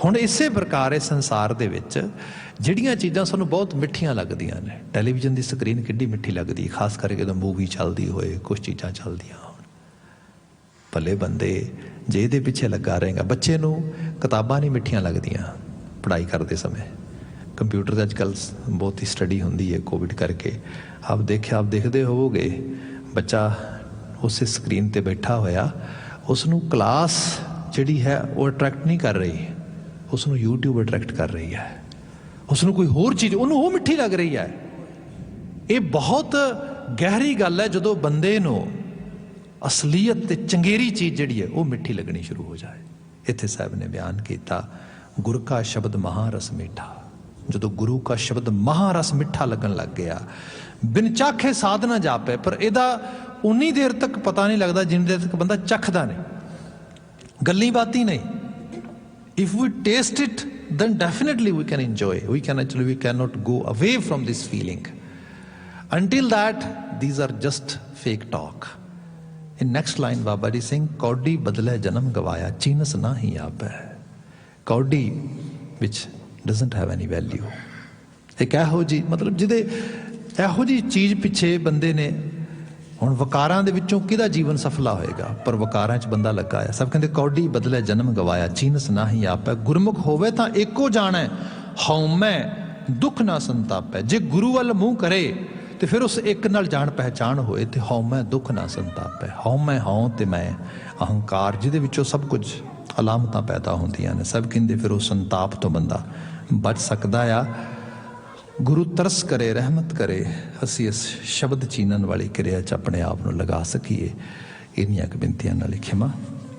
ਹੁਣ ਇਸੇ ਪ੍ਰਕਾਰ ਇਸ ਸੰਸਾਰ ਦੇ ਵਿੱਚ ਜਿਹੜੀਆਂ ਚੀਜ਼ਾਂ ਸਾਨੂੰ ਬਹੁਤ ਮਿੱਠੀਆਂ ਲੱਗਦੀਆਂ ਨੇ, ਟੈਲੀਵਿਜ਼ਨ ਦੀ ਸਕਰੀਨ ਕਿੱਡੀ ਮਿੱਠੀ ਲੱਗਦੀ, ਖਾਸ ਕਰਕੇ ਜਦੋਂ ਮੂਵੀ ਚੱਲਦੀ ਹੋਏ, ਕੁਛ ਚੀਜ਼ਾਂ ਚੱਲਦੀਆਂ ਹੋਣ। ਭਲੇ ਬੰਦੇ ਜੇ ਇਹਦੇ ਪਿੱਛੇ ਲੱਗਾ ਰਹੇਗਾ। ਬੱਚੇ ਨੂੰ ਕਿਤਾਬਾਂ ਨਹੀਂ ਮਿੱਠੀਆਂ ਲੱਗਦੀਆਂ ਪੜ੍ਹਾਈ ਕਰਦੇ ਸਮੇਂ। ਕੰਪਿਊਟਰ 'ਤੇ ਅੱਜ ਕੱਲ੍ਹ ਬਹੁਤ ਹੀ ਸਟੱਡੀ ਹੁੰਦੀ ਹੈ ਕੋਵਿਡ ਕਰਕੇ। ਆਪ ਦੇਖਦੇ ਹੋਵੋਗੇ, ਬੱਚਾ ਉਸੇ ਸਕਰੀਨ 'ਤੇ ਬੈਠਾ ਹੋਇਆ, ਉਸ ਨੂੰ ਕਲਾਸ ਜਿਹੜੀ ਹੈ ਉਹ ਅਟਰੈਕਟ ਨਹੀਂ ਕਰ ਰਹੀ, ਉਸ ਨੂੰ YouTube ਅਟਰੈਕਟ ਕਰ ਰਹੀ ਹੈ। ਉਸ ਨੂੰ ਕੋਈ ਹੋਰ ਚੀਜ਼, ਉਹਨੂੰ ਉਹ ਮਿੱਠੀ ਲੱਗ ਰਹੀ ਹੈ। ਇਹ ਬਹੁਤ ਗਹਿਰੀ ਗੱਲ ਹੈ ਜਦੋਂ ਬੰਦੇ ਨੂੰ ਅਸਲੀਅਤ ਤੇ ਚੰਗੇਰੀ ਚੀਜ਼ ਜਿਹੜੀ ਹੈ ਉਹ ਮਿੱਠੀ ਲੱਗਣੀ ਸ਼ੁਰੂ ਹੋ ਜਾਏ। ਇੱਥੇ ਸਾਹਿਬ ਨੇ ਬਿਆਨ ਕੀਤਾ, ਗੁਰ ਕਾ ਸ਼ਬਦ ਮਹਾਰਸ ਮਿੱਠਾ। ਜਦੋਂ ਗੁਰੂ ਕਾ ਸ਼ਬਦ ਮਹਾਰਸ ਮਿੱਠਾ ਲੱਗਣ ਲੱਗ ਗਿਆ, ਬਿਨ ਚਾਖੇ ਸਾਧ ਨਾ ਜਾਪੇ। ਪਰ ਇਹਦਾ ਉਨੀ ਦੇਰ ਤੱਕ ਪਤਾ ਨਹੀਂ ਲੱਗਦਾ ਜਿੰਨੀ ਦੇਰ ਤੱਕ ਬੰਦਾ ਚੱਖਦਾ ਨਹੀਂ, ਗੱਲੀ ਬਾਤੀ ਨਹੀਂ। If we taste it, then definitely we can enjoy. We cannot go away from this feeling. Until that, these are just fake talk. In next line, Baba Ji saying, "Kaudi badle janam gavaya, cheenas na hi aap hai." Kaudi, which doesn't have any value. एक ਇਹੋ ਜੀ, ਮਤਲਬ ਜਿਹਦੇ ਇਹੋ ਜੀ ਚੀਜ਼ ਪਿੱਛੇ ਬੰਦੇ ਨੇ, ਹੁਣ ਵਕਾਰਾਂ ਦੇ ਵਿੱਚੋਂ ਕਿਹਦਾ ਜੀਵਨ ਸਫਲਾ ਹੋਏਗਾ? ਪਰ ਵਕਾਰਾਂ 'ਚ ਬੰਦਾ ਲੱਗਾ ਹੈ। ਸਭ ਕਹਿੰਦੇ ਕੌਡੀ ਬਦਲੇ ਜਨਮ ਗਵਾਇਆ, ਚੀਨਸ ਨਾ ਹੀ ਆਪੈ। ਗੁਰਮੁਖ ਹੋਵੇ ਤਾਂ ਏਕੋ ਜਾਣੈ, ਹਉਮੈ ਦੁੱਖ ਨਾ ਸੰਤਾਪੈ। ਜੇ ਗੁਰੂ ਵੱਲ ਮੂੰਹ ਕਰੇ ਤੇ ਫਿਰ ਉਸ ਇੱਕ ਨਾਲ ਜਾਣ ਪਹਿਚਾਣ ਹੋਏ ਤੇ ਹਉਮੈ ਦੁੱਖ ਨਾ ਸੰਤਾਪੈ। ਹਉਮੈ, ਹਉ ਤੇ ਮੈਂ, ਅਹੰਕਾਰ, ਜਿਹਦੇ ਵਿੱਚੋਂ ਸਭ ਕੁਝ ਅਲਾਮਤਾਂ ਪੈਦਾ ਹੁੰਦੀਆਂ ਨੇ, ਸਭ ਕਹਿੰਦੇ ਫਿਰ ਉਹ ਸੰਤਾਪ ਤੋਂ ਬੰਦਾ ਬਚ ਸਕਦਾ ਆ। ਗੁਰੂ ਤਰਸ ਕਰੇ, ਰਹਿਮਤ ਕਰੇ, ਅਸੀਂ ਇਸ ਸ਼ਬਦ ਚੀਨਣ ਵਾਲੀ ਕਿਰਿਆ 'ਚ ਆਪਣੇ ਆਪ ਨੂੰ ਲਗਾ ਸਕੀਏ। ਇੰਨੀਆਂ ਕੁ ਬੇਨਤੀਆਂ ਨਾਲ ਖਿਮਾ,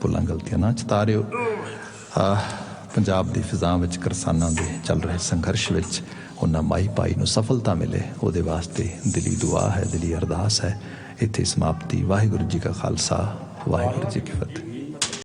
ਭੁੱਲਾਂ ਗਲਤੀਆਂ ਨਾ ਚਤਾਰਿਓ। ਪੰਜਾਬ ਦੀ ਫਿਜ਼ਾ ਵਿੱਚ ਕਿਸਾਨਾਂ ਦੇ ਚੱਲ ਰਹੇ ਸੰਘਰਸ਼ ਵਿੱਚ ਉਹਨਾਂ ਮਾਈ ਭਾਈ ਨੂੰ ਸਫਲਤਾ ਮਿਲੇ, ਉਹਦੇ ਵਾਸਤੇ ਦਿਲੀ ਦੁਆ ਹੈ, ਦਿਲੀ ਅਰਦਾਸ ਹੈ। ਇੱਥੇ ਸਮਾਪਤੀ। ਵਾਹਿਗੁਰੂ ਜੀ ਕਾ ਖਾਲਸਾ, ਵਾਹਿਗੁਰੂ ਜੀ ਕੀ ਫਤਿਹ।